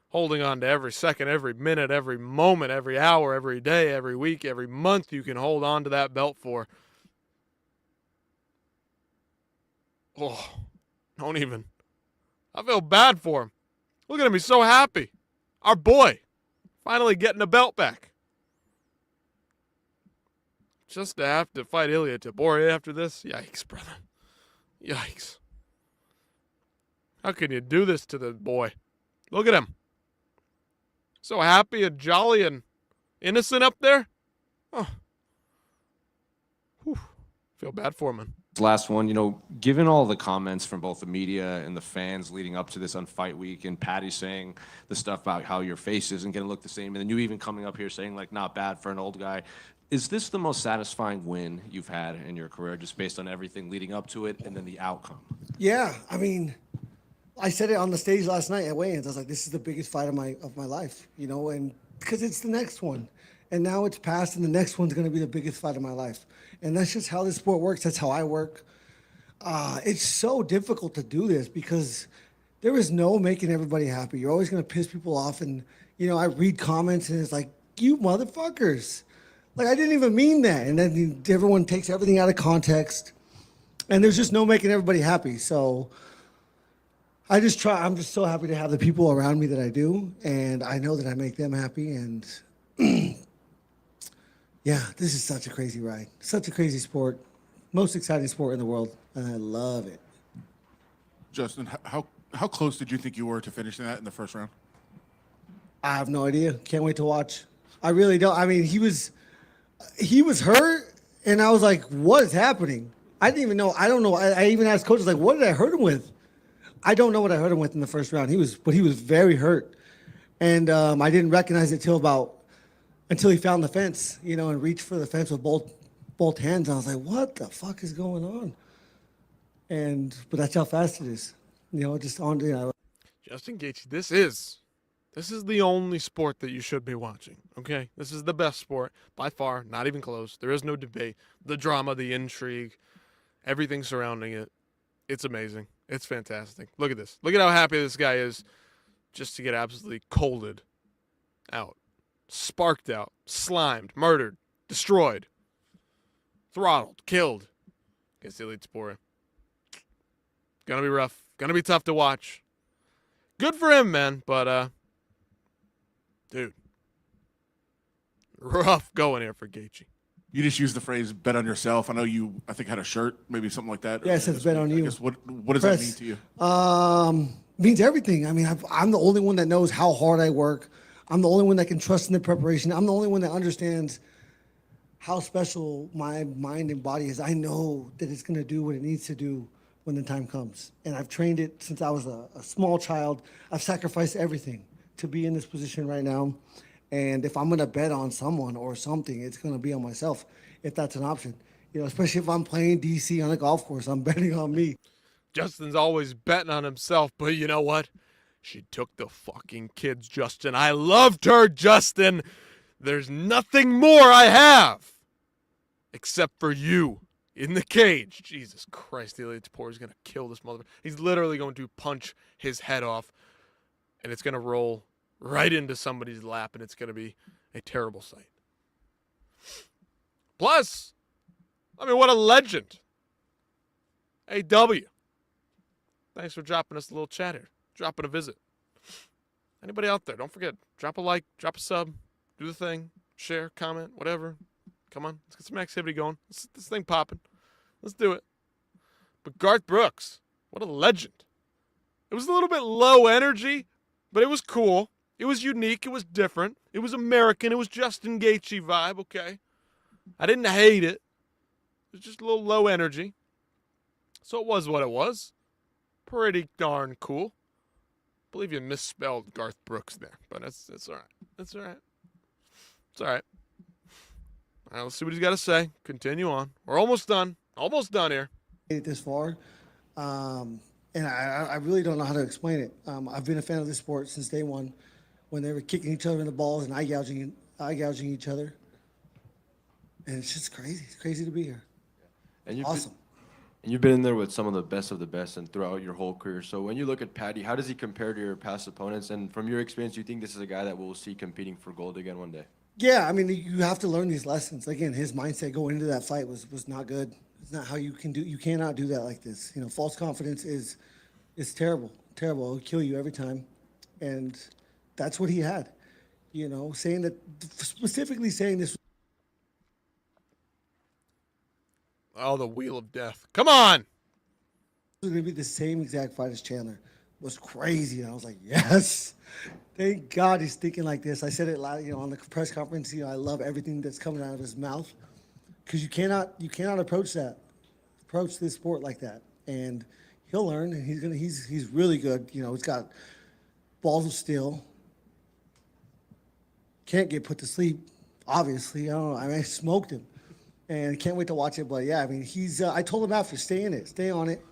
holding on to every second, every minute, every moment, every hour, every day, every week, every month you can hold on to that belt for. Oh, don't even. I feel bad for him. Look at him. He's so happy. Our boy finally getting a belt back. Just to have to fight Ilya Topuria after this? Yikes, brother. Yikes. How can you do this to the boy? Look at him. So happy and jolly and innocent up there. Oh. Whew. Feel bad for him, man. Last one, given all the comments from both the media and the fans leading up to this on fight week, and Patty saying the stuff about how your face isn't going to look the same, and then you even coming up here saying, like, not bad for an old guy. Is this the most satisfying win you've had in your career, just based on everything leading up to it and then the outcome? Yeah, I mean, I said it on the stage last night at weigh-ins. I was like, this is the biggest fight of my life, and because it's the next one. And now it's past, and the next one's going to be the biggest fight of my life. And that's just how this sport works. That's how I work. It's so difficult to do this because there is no making everybody happy. You're always going to piss people off. And, I read comments, and it's like, you motherfuckers. Like, I didn't even mean that. And then everyone takes everything out of context. And there's just no making everybody happy. So I'm just so happy to have the people around me that I do, and I know that I make them happy. And yeah, this is such a crazy ride, such a crazy sport, most exciting sport in the world, and I love it. Justin, how close did you think you were to finishing that in the first round? I have no idea. Can't wait to watch. I really don't. I mean, he was hurt, and I was like, what is happening? I didn't even know. I don't know. I even asked coaches, like, what did I hurt him with? I don't know what I hurt him with in the first round. He was very hurt. And I didn't recognize it until he found the fence, and reached for the fence with both hands. I was like, what the fuck is going on? But that's how fast it is. Just on, Justin Gaethje, this is the only sport that you should be watching, okay? This is the best sport, by far, not even close. There is no debate. The drama, the intrigue, everything surrounding it, it's amazing. It's fantastic. Look at this. Look at how happy this guy is just to get absolutely colded out, sparked out, slimed, murdered, destroyed, throttled, killed against the elite sport. Gonna be rough. Gonna be tough to watch. Good for him, man, but dude, rough going here for Gaethje. You just used the phrase "bet on yourself." I know you. I think had a shirt, maybe something like that. Yeah, it says "bet on you." I guess what does that mean to you? Means everything. I mean, I'm the only one that knows how hard I work. I'm the only one that can trust in the preparation. I'm the only one that understands how special my mind and body is. I know that it's going to do what it needs to do when the time comes. And I've trained it since I was a small child. I've sacrificed everything to be in this position right now. And if I'm going to bet on someone or something, it's going to be on myself, if that's an option. Especially if I'm playing DC on a golf course, I'm betting on me. Justin's always betting on himself, but you know what? She took the fucking kids, Justin. I loved her, Justin. There's nothing more I have except for you in the cage. Jesus Christ, the elite poor is going to kill this motherfucker. He's literally going to punch his head off, and it's going to roll right into somebody's lap, and it's going to be a terrible sight. Plus, I mean, what a legend. AW. Thanks for dropping us a little chat here. Dropping a visit. Anybody out there, don't forget, drop a like, drop a sub, do the thing, share, comment, whatever. Come on, let's get some activity going. Let's get this thing popping. Let's do it. But Garth Brooks, what a legend. It was a little bit low energy, but it was cool. It was unique. It was different. It was American. It was Justin Gaethje vibe, okay? I didn't hate it. It was just a little low energy. So it was what it was. Pretty darn cool. I believe you misspelled Garth Brooks there, but it's all right. It's all right. It's all right. All right, let's see what he's got to say. Continue on. We're almost done. Almost done here. This far. And I really don't know how to explain it. I've been a fan of this sport since day one, when they were kicking each other in the balls and eye gouging each other. And it's just crazy. It's crazy to be here. And Awesome. And you've been in there with some of the best and throughout your whole career. So when you look at Paddy, how does he compare to your past opponents? And from your experience, do you think this is a guy that we'll see competing for gold again one day? Yeah, I mean, you have to learn these lessons. Again, his mindset going into that fight was not good. It's not how you can do. You cannot do that like this. False confidence is terrible. Terrible. It'll kill you every time. And that's what he had. Specifically saying this. Oh, the wheel of death. Come on. It was going to be the same exact fight as Chandler. It was crazy. And I was like, yes. Thank God he's thinking like this. I said it on the press conference. I love everything that's coming out of his mouth, because you cannot approach this sport like that. And he'll learn. And he's really good. He's got balls of steel. Can't get put to sleep. Obviously, I don't know. I smoked him, and can't wait to watch it. But yeah, I mean, I told him after, stay in it, stay on it.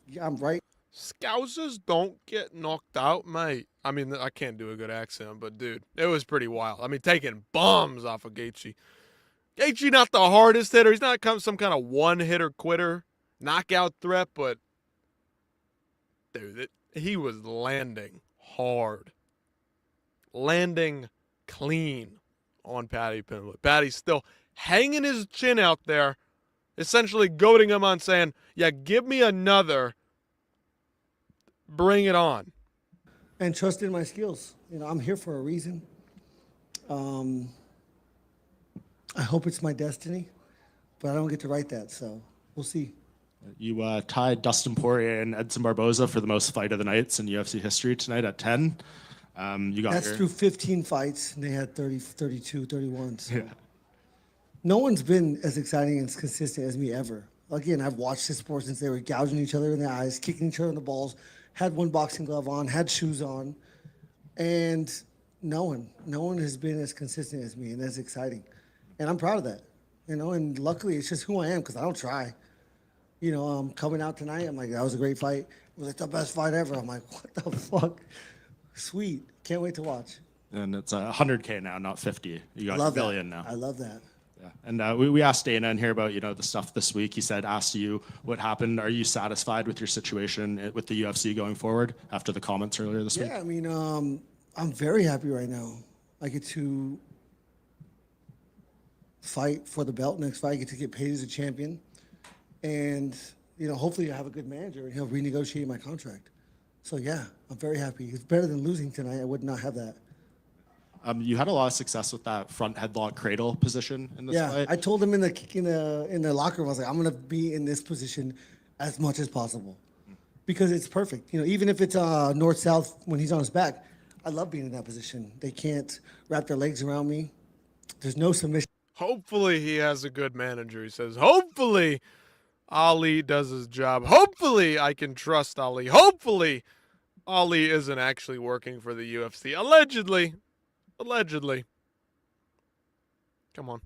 Yeah, I'm right. Scousers don't get knocked out, mate. I mean, I can't do a good accent, but dude, it was pretty wild. I mean, taking bombs off of Gaethje. Gaethje not the hardest hitter. He's not some kind of one-hitter quitter, knockout threat, but dude, he was landing hard. Landing clean on Paddy Pimblett. Paddy's still hanging his chin out there, essentially goading him on saying, yeah, give me another, bring it on. And trust in my skills. I'm here for a reason. I hope it's my destiny, but I don't get to write that, so we'll see. You tied Dustin Poirier and Edson Barboza for the most fight of the nights in UFC history tonight at 10. You got That's through 15 fights, and they had 30, 32, 31. So. Yeah. No one's been as exciting and as consistent as me ever. Again, I've watched this sport since they were gouging each other in the eyes, kicking each other in the balls, had one boxing glove on, had shoes on, and no one has been as consistent as me and as exciting. And I'm proud of that, and luckily it's just who I am because I don't try. Coming out tonight, I'm like, that was a great fight. It was like the best fight ever. I'm like, what the fuck? Sweet. Can't wait to watch. And it's 100K now, not 50. You got Love a billion that. now. I love that. Yeah. And we asked Dana in here about the stuff this week. He asked you what happened. Are you satisfied with your situation with the UFC going forward after the comments earlier this week? Yeah, I mean, I'm very happy right now. I get to fight for the belt next fight. I get to get paid as a champion. And, hopefully I have a good manager and he'll renegotiate my contract. So, yeah, I'm very happy. It's better than losing tonight. I would not have that. You had a lot of success with that front headlock cradle position in this fight. I told him in the locker room, I was like, I'm going to be in this position as much as possible because it's perfect. Even if it's north-south when he's on his back, I love being in that position. They can't wrap their legs around me. There's no submission. Hopefully he has a good manager. He says, hopefully Ali does his job. Hopefully I can trust Ali. Hopefully Ali isn't actually working for the UFC. Allegedly. Come on.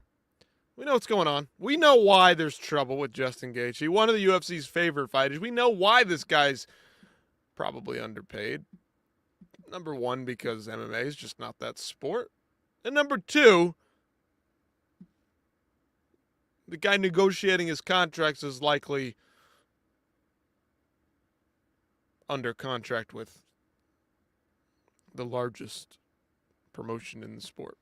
We know what's going on. We know why there's trouble with Justin Gaethje, one of the UFC's favorite fighters. We know why this guy's probably underpaid. Number one, because MMA is just not that sport. And number two, the guy negotiating his contracts is likely under contract with the largest promotion in the sport.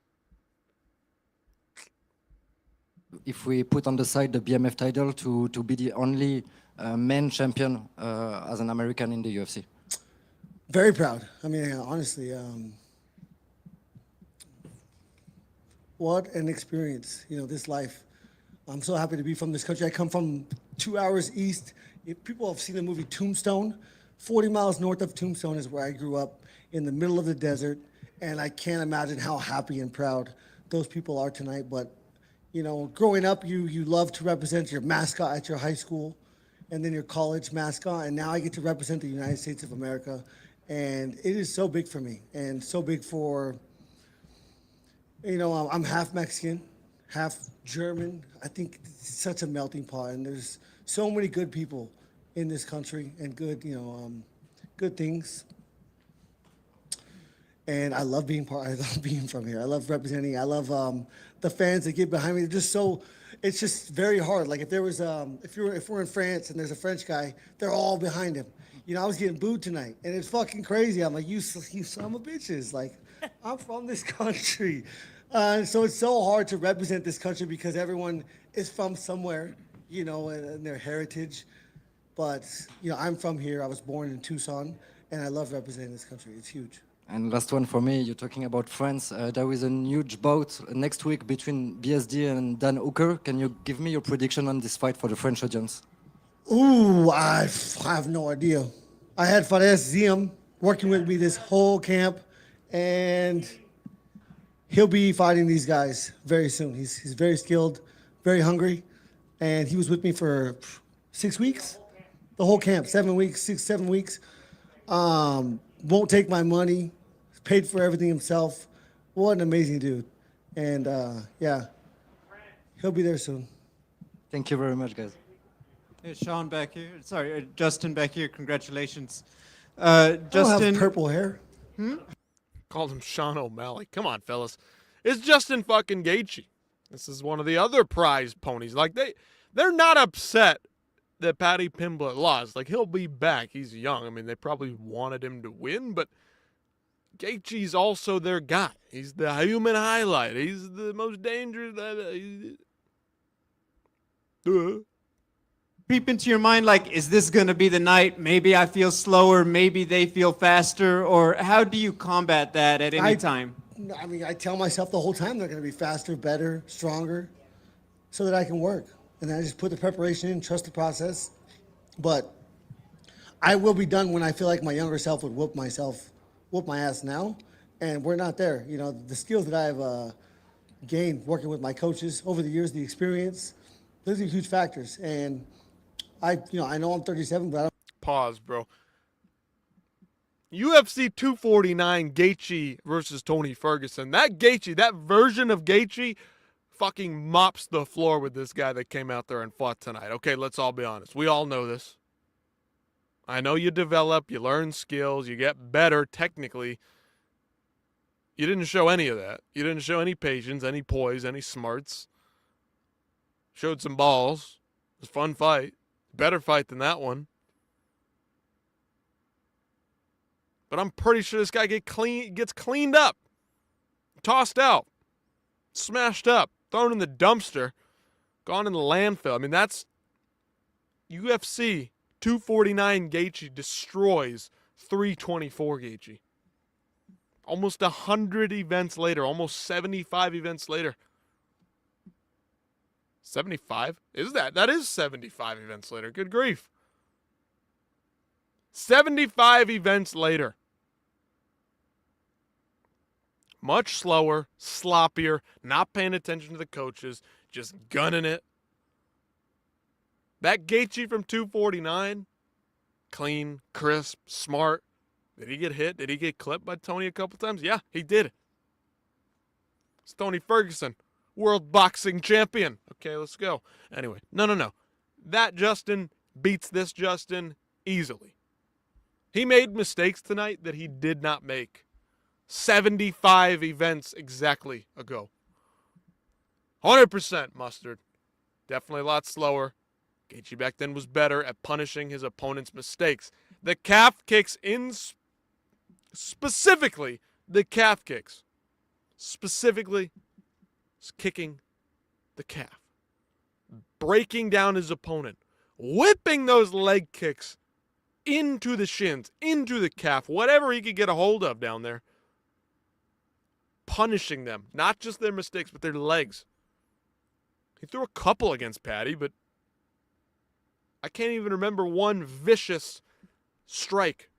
If we put on the side the BMF title to be the only man champion as an American in the UFC. Very proud. I mean, honestly, what an experience, this life. I'm so happy to be from this country. I come from 2 hours east. If people have seen the movie Tombstone, 40 miles north of Tombstone is where I grew up in the middle of the desert. And I can't imagine how happy and proud those people are tonight. But, growing up, you love to represent your mascot at your high school and then your college mascot. And now I get to represent the United States of America. And it is so big for me and so big for, I'm half Mexican, half German. I think it's such a melting pot. And there's so many good people in this country and good, good things. And I love being from here. I love representing. I love the fans that get behind me. They're just it's just very hard. Like if we're in France and there's a French guy, they're all behind him. I was getting booed tonight and it's fucking crazy. I'm like, you son of bitches. Like, I'm from this country. So it's so hard to represent this country because everyone is from somewhere, and their heritage. But, I'm from here. I was born in Tucson and I love representing this country. It's huge. And last one for me, you're talking about France. There is a huge bout next week between BSD and Dan Hooker. Can you give me your prediction on this fight for the French audience? Ooh, I have no idea. I had Fares Ziam working with me this whole camp, and he'll be fighting these guys very soon. He's very skilled, very hungry, and he was with me for 6 weeks, the whole camp, 7 weeks, 7 weeks. Won't take my money, paid for everything himself. What an amazing dude. And yeah, he'll be there soon. Thank you very much, guys. Hey, Sean back here. Sorry, Justin back here. Congratulations. I don't Justin. have purple hair. Called him Sean O'Malley. Come on, fellas. It's Justin fucking Gaethje. This is one of the other prize ponies. Like, they're not upset that Paddy Pimblett lost. Like, he'll be back. He's young. I mean, they probably wanted him to win, but Gaethje's also their guy. He's the human highlight. He's the most dangerous. creep into your mind, like, is this going to be the night? Maybe I feel slower, maybe they feel faster, or how do you combat that at any time? I mean, I tell myself the whole time they're going to be faster, better, stronger, so that I can work. And then I just put the preparation in, trust the process. But I will be done when I feel like my younger self would whoop my ass now. And we're not there. You know, the skills that I've gained working with my coaches over the years, the experience, those are huge factors. And I know I'm 37, but I don't. Pause, bro. UFC 249 Gaethje versus Tony Ferguson. That Gaethje, that version of Gaethje, fucking mops the floor with this guy that came out there and fought tonight. Okay, let's all be honest. We all know this. I know you develop, you learn skills, you get better technically. You didn't show any of that. You didn't show any patience, any poise, any smarts. Showed some balls. It was a fun fight. Better fight than that one. But I'm pretty sure this guy gets cleaned up, tossed out, smashed up, thrown in the dumpster, gone in the landfill. I mean, that's UFC 249 Gaethje destroys 324 Gaethje. Almost 100 events later, almost 75 events later. 75? Is that? That is 75 events later. Good grief. 75 events later. Much slower, sloppier, not paying attention to the coaches, just gunning it. That Gaethje from 249, clean, crisp, smart. Did he get hit? Did he get clipped by Tony a couple times? Yeah, he did. It's Tony Ferguson, world boxing champion. Okay, let's go. Anyway, no. That Justin beats this Justin easily. He made mistakes tonight that he did not make 75 events exactly ago. 100% Mustard. Definitely a lot slower. Gaethje back then was better at punishing his opponent's mistakes. The calf kicks specifically the calf kicks. Specifically kicking the calf. Breaking down his opponent. Whipping those leg kicks into the shins, into the calf, whatever he could get a hold of down there. Punishing them. Not just their mistakes, but their legs. He threw a couple against Patty, but I can't even remember one vicious strike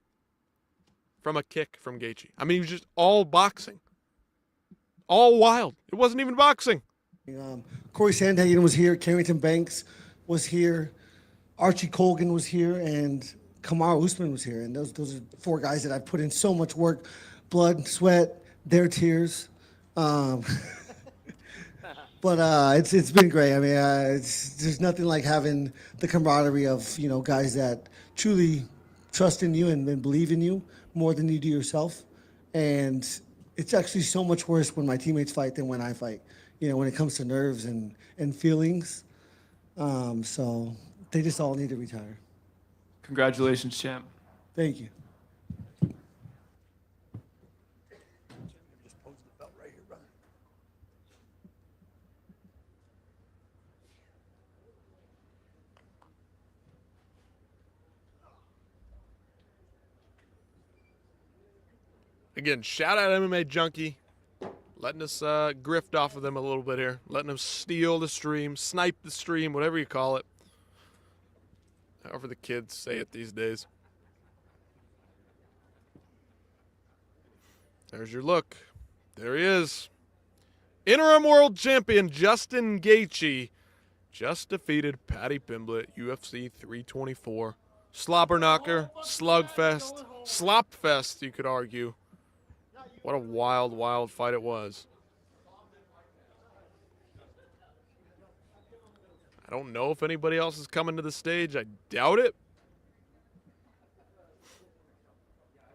from a kick from Gaethje. I mean, he was just all boxing. All wild. It wasn't even boxing. Corey Sandhagen was here. Carrington Banks was here. Archie Colgan was here. And Kamaru Usman was here. And those are four guys that I put in so much work, blood, sweat, their tears. But it's been great. I mean, there's nothing like having the camaraderie of, you know, guys that truly trust in you and believe in you more than you do yourself. And it's actually so much worse when my teammates fight than when I fight, you know, when it comes to nerves and feelings. So they just all need to retire. Congratulations, champ. Thank you. Again, shout out MMA Junkie. Letting us grift off of them a little bit here. Letting them steal the stream, snipe the stream, whatever you call it. However the kids say it these days. There's your look. There he is. Interim world champion Justin Gaethje just defeated Paddy Pimblett, UFC 324. Slobber knocker, slugfest, slopfest, you could argue. What a wild, wild fight it was. I don't know if anybody else is coming to the stage. I doubt it.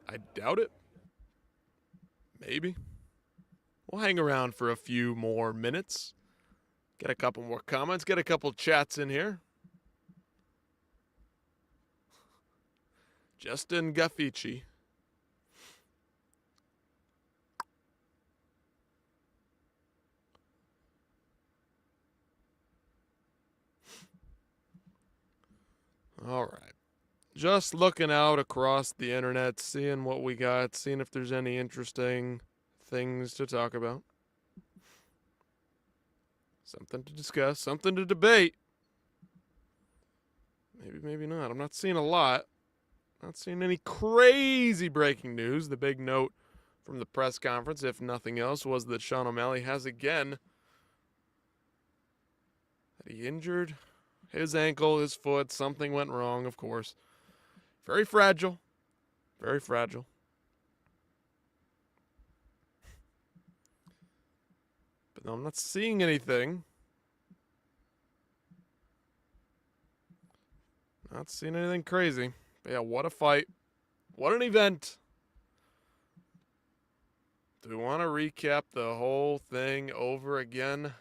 I doubt it. Maybe. We'll hang around for a few more minutes. Get a couple more comments. Get a couple chats in here. Justin Gaethje. All right. Just looking out across the internet, seeing what we got, seeing if there's any interesting things to talk about. Something to discuss, something to debate. Maybe, maybe not. I'm not seeing a lot. Not seeing any crazy breaking news. The big note from the press conference, if nothing else, was that Sean O'Malley has again that he injured his ankle, his foot. Something went wrong, of course. Very fragile. Very fragile. But no, I'm not seeing anything. Not seeing anything crazy. But yeah, what a fight. What an event. Do we want to recap the whole thing over again?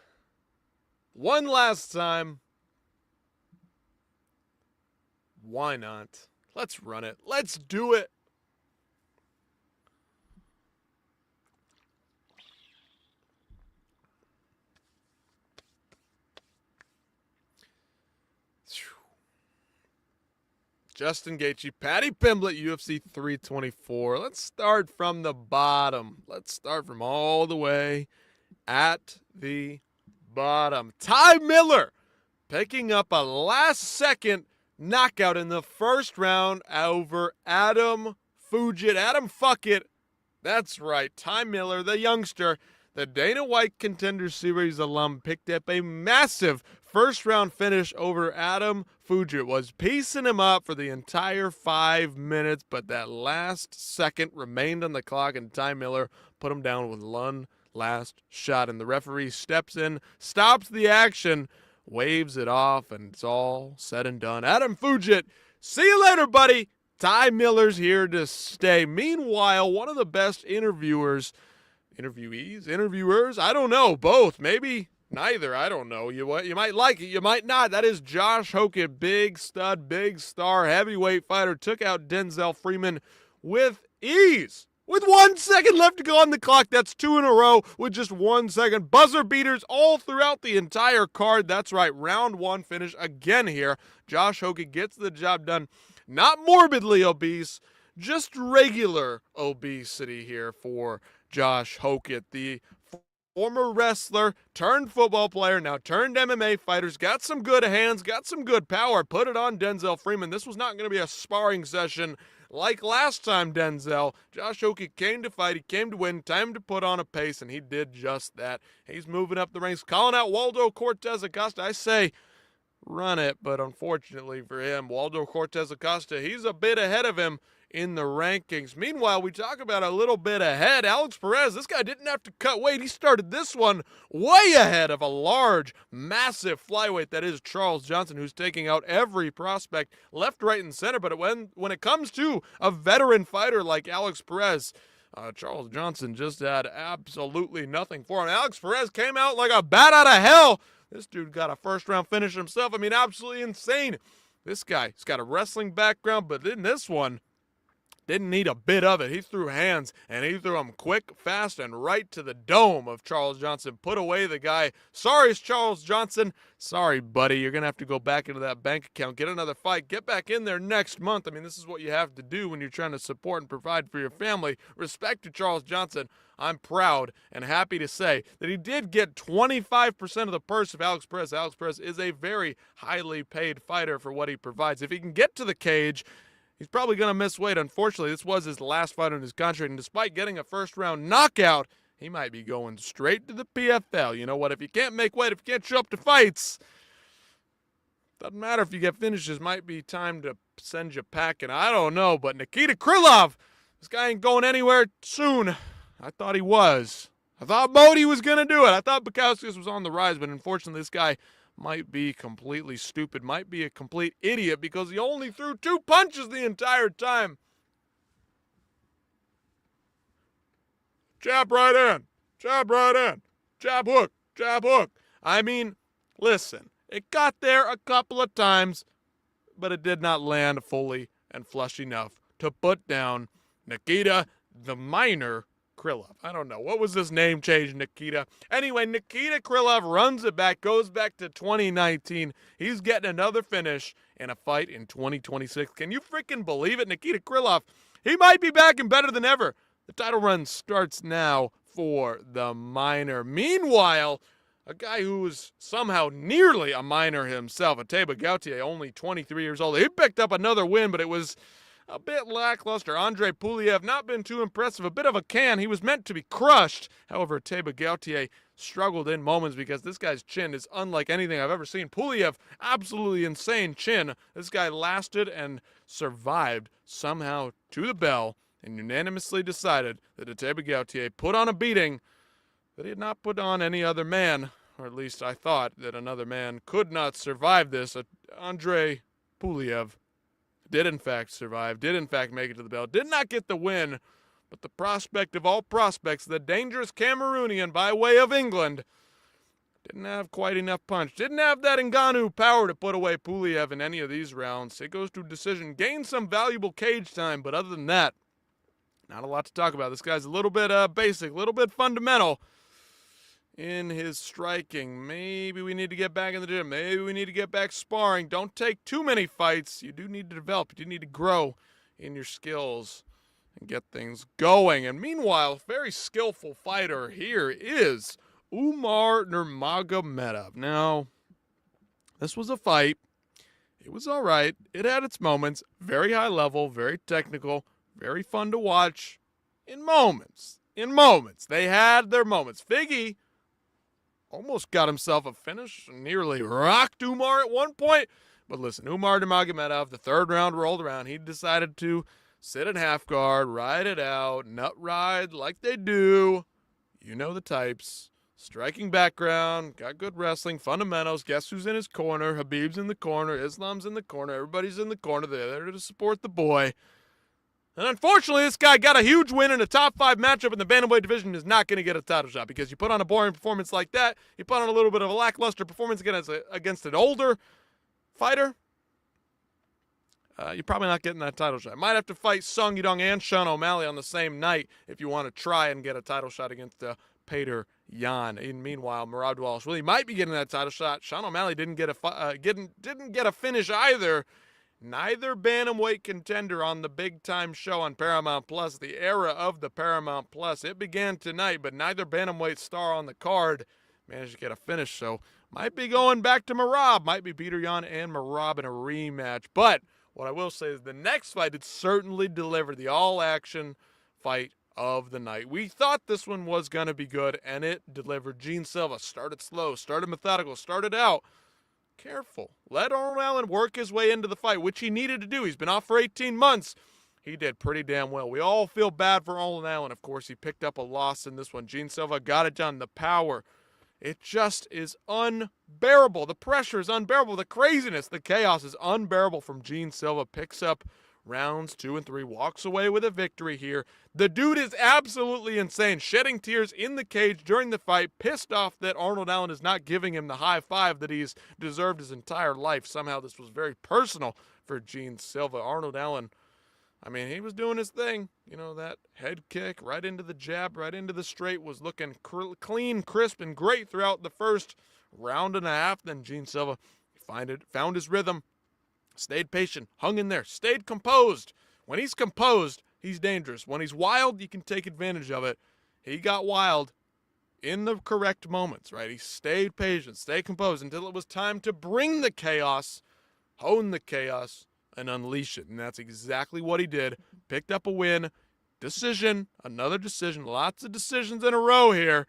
One last time. Why not? Let's run it. Let's do it. Justin Gaethje, Paddy Pimblett, UFC 324. Let's start from the bottom. Let's start from all the way at the bottom. Ty Miller picking up a last-second knockout in the first round over Adam Fugit. Adam Fuckit. That's right. Ty Miller, the youngster, the Dana White Contender Series alum, picked up a massive first-round finish over Adam Fugit. Was piecing him up for the entire 5 minutes, but that last second remained on the clock, and Ty Miller put him down with one last shot. And the referee steps in, stops the action, waves it off, and it's all said and done. Adam Fugit, see you later, buddy. Ty Miller's here to stay. Meanwhile, one of the best interviewers, I don't know, both, maybe neither, I don't know. You might like it, you might not. That is Josh Hockett, big stud, big star, heavyweight fighter, took out Denzel Freeman with ease. With 1 second left to go on the clock, that's 2 in a row with just 1 second. Buzzer beaters all throughout the entire card. That's right, round one finish again here. Josh Hockett gets the job done. Not morbidly obese, just regular obesity here for Josh Hockett, the former wrestler turned football player, now turned MMA fighters, got some good hands, got some good power, put it on Denzel Freeman. This was not going to be a sparring session like last time, Denzel. Josh Hockett came to fight, he came to win, time to put on a pace, and he did just that. He's moving up the ranks, calling out Waldo Cortez Acosta. I say, run it, but unfortunately for him, Waldo Cortez Acosta, he's a bit ahead of him in the rankings. Meanwhile, we talk about a little bit ahead. Alex Perez, this guy didn't have to cut weight. He started this one way ahead of a large, massive flyweight that is Charles Johnson, who's taking out every prospect left, right, and center. But when it comes to a veteran fighter like Alex Perez, Charles Johnson just had absolutely nothing for him. Alex Perez came out like a bat out of hell. This dude got a first-round finish himself. I mean, absolutely insane. This guy, he's got a wrestling background, but in this one, didn't need a bit of it. He threw hands, and he threw them quick, fast, and right to the dome of Charles Johnson. Put away the guy. Sorry, Charles Johnson. Sorry, buddy. You're going to have to go back into that bank account, get another fight, get back in there next month. I mean, this is what you have to do when you're trying to support and provide for your family. Respect to Charles Johnson. I'm proud and happy to say that he did get 25% of the purse of Alex Perez. Alex Perez is a very highly paid fighter for what he provides. If he can get to the cage, he's probably going to miss weight. Unfortunately, this was his last fight in his contract, and despite getting a first-round knockout, he might be going straight to the PFL. You know what? If you can't make weight, if you can't show up to fights, doesn't matter if you get finishes. Might be time to send you packing. I don't know, but Nikita Krylov, this guy ain't going anywhere soon. I thought he was. I thought Modi was going to do it. I thought Bukowskis was on the rise, but unfortunately, this guy might be completely stupid, might be a complete idiot because he only threw 2 punches the entire time. Jab right in, jab right in, jab hook, jab hook. I mean, listen, it got there a couple of times, but it did not land fully and flush enough to put down Nikita the Minor Krylov. I don't know. What was this name change, Nikita? Anyway, Nikita Krylov runs it back, goes back to 2019. He's getting another finish in a fight in 2026. Can you freaking believe it? Nikita Krylov, he might be back and better than ever. The title run starts now for the minor. Meanwhile, a guy who was somehow nearly a minor himself, Teba Gautier, only 23 years old. He picked up another win, but it was a bit lackluster. Andrei Puliev, not been too impressive. A bit of a can. He was meant to be crushed. However, Teba Gautier struggled in moments because this guy's chin is unlike anything I've ever seen. Puliev, absolutely insane chin. This guy lasted and survived somehow to the bell and unanimously decided that Teba Gautier put on a beating that he had not put on any other man, or at least I thought that another man could not survive this. Andrei Puliev did in fact survive, did in fact make it to the bell, did not get the win, but the prospect of all prospects, the dangerous Cameroonian by way of England, didn't have quite enough punch, didn't have that Ngannou power to put away Puliev in any of these rounds. It goes to decision, gained some valuable cage time, but other than that, not a lot to talk about. This guy's a little bit basic, a little bit fundamental in his striking. Maybe we need to get back in the gym. Maybe we need to get back sparring. Don't take too many fights. You do need to develop. You do need to grow in your skills and get things going. And meanwhile, very skillful fighter here is Umar Nurmagomedov. Now, this was a fight. It was all right. It had its moments. Very high level, very technical, very fun to watch. In moments. They had their moments. Figgy almost got himself a finish, nearly rocked Umar at one point. But listen, Umar Nurmagomedov, the third round rolled around. He decided to sit in half guard, ride it out, nut ride like they do. You know the types. Striking background, got good wrestling, fundamentals. Guess who's in his corner? Habib's in the corner, Islam's in the corner, everybody's in the corner. They're there to support the boy. And unfortunately, this guy got a huge win in a top 5 matchup in the bantamweight division, is not going to get a title shot because you put on a boring performance like that, you put on a little bit of a lackluster performance against an older fighter, you're probably not getting that title shot. Might have to fight Sung Yudong and Sean O'Malley on the same night if you want to try and get a title shot against Peter Yan. And meanwhile, Murad Dvalishvili might be getting that title shot. Sean O'Malley didn't get a finish either. Neither bantamweight contender on the big-time show on Paramount Plus, the era of the Paramount Plus. It began tonight, but neither bantamweight star on the card managed to get a finish, so might be going back to Merab. Might be Peter Yan and Merab in a rematch. But what I will say is the next fight, it certainly delivered the all-action fight of the night. We thought this one was going to be good, and it delivered. Gene Silva started slow, started methodical, started out careful. Let Arnold Allen work his way into the fight, which he needed to do. He's been off for 18 months. He did pretty damn well. We all feel bad for Arnold Allen. Of course, he picked up a loss in this one. Gene Silva got it done. The power, it just is unbearable. The pressure is unbearable. The craziness, the chaos is unbearable from Gene Silva. Picks up rounds 2 and 3, walks away with a victory here. The dude is absolutely insane, shedding tears in the cage during the fight, pissed off that Arnold Allen is not giving him the high five that he's deserved his entire life. Somehow this was very personal for Gene Silva. Arnold Allen, I mean, he was doing his thing. You know, that head kick right into the jab, right into the straight was looking clean, crisp, and great throughout the first round and a half. Then Gene Silva found his rhythm. Stayed patient, hung in there, stayed composed. When he's composed, he's dangerous. When he's wild, you can take advantage of it. He got wild in the correct moments, right? He stayed patient, stayed composed until it was time to bring the chaos, hone the chaos, and unleash it. And that's exactly what he did. Picked up a win. Decision, another decision. Lots of decisions in a row here.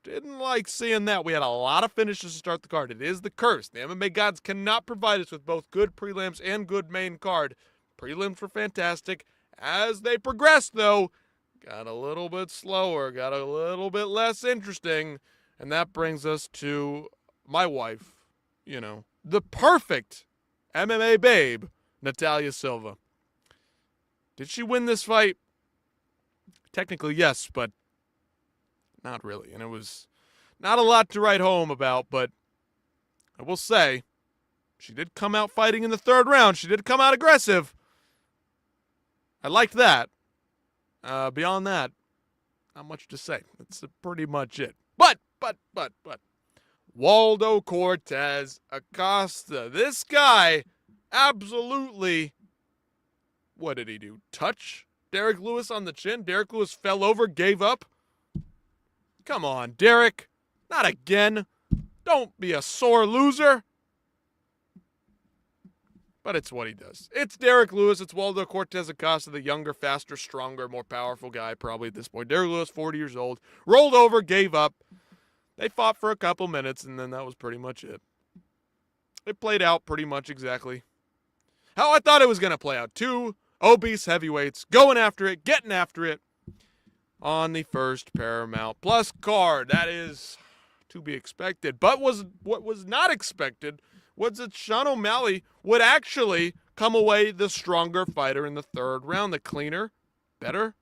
Didn't like seeing that. We had a lot of finishes to start the card. It is the curse. The MMA gods cannot provide us with both good prelims and good main card. Prelims were fantastic. As they progressed, though, got a little bit slower, got a little bit less interesting. And that brings us to my wife, you know, the perfect MMA babe, Natalia Silva. Did she win this fight? Technically, yes, but not really. And it was not a lot to write home about, but I will say she did come out fighting in the third round. She did come out aggressive. I liked that. Beyond that, Not much to say. That's pretty much it. But. Waldo Cortez Acosta. This guy absolutely, what did he do? Touch Derek Lewis on the chin? Derek Lewis fell over, gave up? Come on, Derek. Not again. Don't be a sore loser. But it's what he does. It's Derek Lewis. It's Waldo Cortez Acosta, the younger, faster, stronger, more powerful guy probably at this point. Derek Lewis, 40 years old, rolled over, gave up. They fought for a couple minutes, and then that was pretty much it. It played out pretty much exactly how I thought it was going to play out. Two obese heavyweights going after it, getting after it on the first Paramount Plus card. That is to be expected. But what was not expected was that Sean O'Malley would actually come away the stronger fighter in the third round, the cleaner, better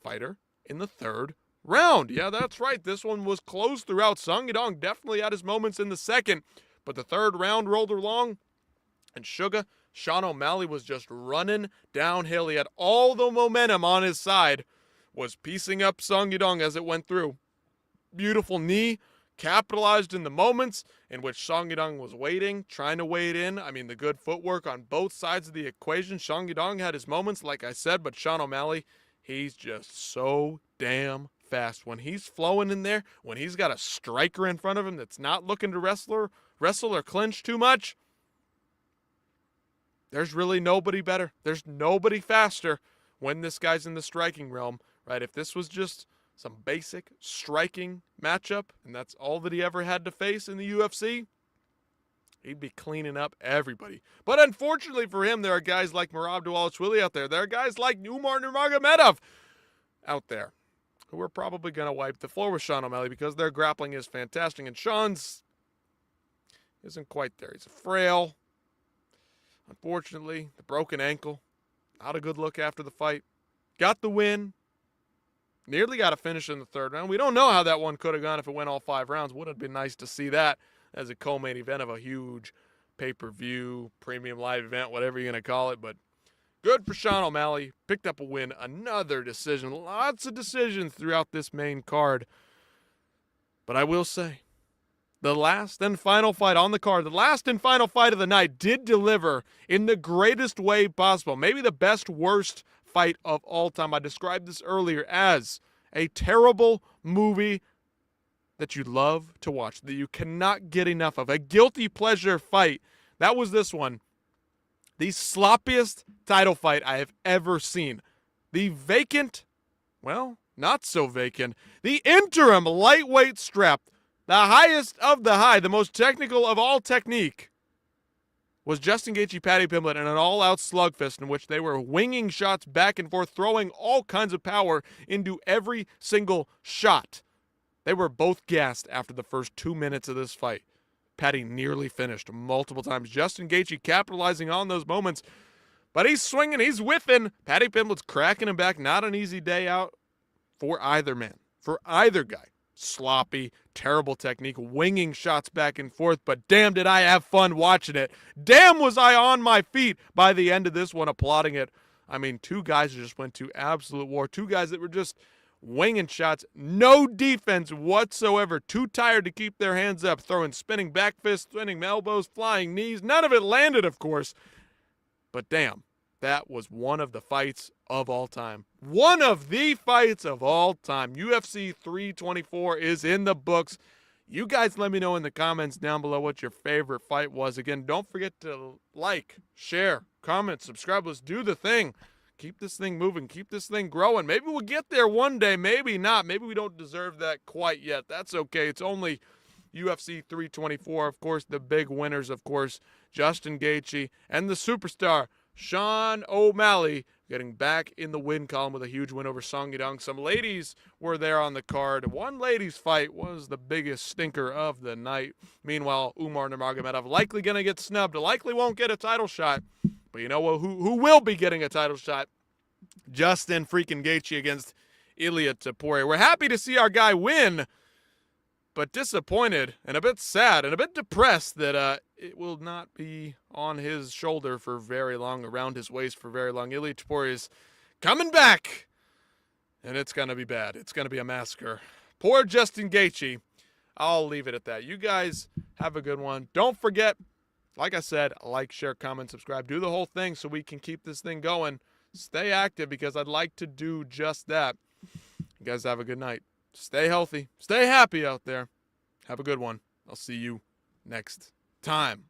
fighter in the third round. Yeah, that's right. This one was close throughout. Song Yadong definitely had his moments in the second, but the third round rolled along, and Sean O'Malley was just running downhill. He had all the momentum on his side, was piecing up Song Yadong as it went through. Beautiful knee, capitalized in the moments in which Song Yadong was waiting, trying to wade in. I mean, the good footwork on both sides of the equation. Song Yadong had his moments, like I said, but Sean O'Malley, he's just so damn fast. When he's flowing in there, when he's got a striker in front of him that's not looking to wrestle or clinch too much, there's really nobody better. There's nobody faster when this guy's in the striking realm, right? If this was just some basic striking matchup, and that's all that he ever had to face in the UFC, he'd be cleaning up everybody. But unfortunately for him, there are guys like Merab Dvalishvili out there. There are guys like Umar Nurmagomedov out there who are probably going to wipe the floor with Sean O'Malley because their grappling is fantastic. And Sean's isn't quite there. He's frail. Unfortunately, the broken ankle. Not a good look after the fight. Got the win. Nearly got a finish in the third round. We don't know how that one could have gone if it went all 5 rounds. Would have been nice to see that as a co-main event of a huge pay-per-view, premium live event, whatever you're going to call it. But good for Sean O'Malley. Picked up a win. Another decision. Lots of decisions throughout this main card. But I will say, the last and final fight on the card, the last and final fight of the night did deliver in the greatest way possible. Maybe the best, worst fight of all time. I described this earlier as a terrible movie that you love to watch, that you cannot get enough of. A guilty pleasure fight. That was this one. The sloppiest title fight I have ever seen. The vacant, well, not so vacant, the interim lightweight strap, the highest of the high, the most technical of all technique, was Justin Gaethje, Paddy Pimblett in an all-out slugfest in which they were winging shots back and forth, throwing all kinds of power into every single shot. They were both gassed after the first 2 minutes of this fight. Paddy nearly finished multiple times. Justin Gaethje capitalizing on those moments, but he's swinging, he's whiffing. Paddy Pimblett's cracking him back. Not an easy day out for either man, for either guy. Sloppy, terrible technique, winging shots back and forth, but damn did I have fun watching it. Damn was I on my feet by the end of this one applauding it. I mean, two guys who just went to absolute war. Two guys that were just winging shots, no defense whatsoever, too tired to keep their hands up, throwing spinning back fists, spinning elbows, flying knees. None of it landed, of course, but damn, that was one of the fights of all time. One of the fights of all time. UFC 324 is in the books. You guys let me know in the comments down below what your favorite fight was. Again, don't forget to like, share, comment, subscribe. Let's do the thing. Keep this thing moving. Keep this thing growing. Maybe we'll get there one day. Maybe not. Maybe we don't deserve that quite yet. That's okay. It's only UFC 324. Of course, the big winners, of course, Justin Gaethje and the superstar Sean O'Malley getting back in the win column with a huge win over Song Yadong. Some ladies were there on the card. One ladies' fight was the biggest stinker of the night. Meanwhile, Umar Nurmagomedov likely going to get snubbed. Likely won't get a title shot. But you know what? Who will be getting a title shot? Justin freaking Gaethje against Ilia Topuria. We're happy to see our guy win, but disappointed and a bit sad and a bit depressed that it will not be on his shoulder for very long, around his waist for very long. Ilia Topuria is coming back and it's going to be bad. It's going to be a massacre. Poor Justin Gaethje. I'll leave it at that. You guys have a good one. Don't forget, like I said, like, share, comment, subscribe. Do the whole thing so we can keep this thing going. Stay active because I'd like to do just that. You guys have a good night. Stay healthy. Stay happy out there. Have a good one. I'll see you next time.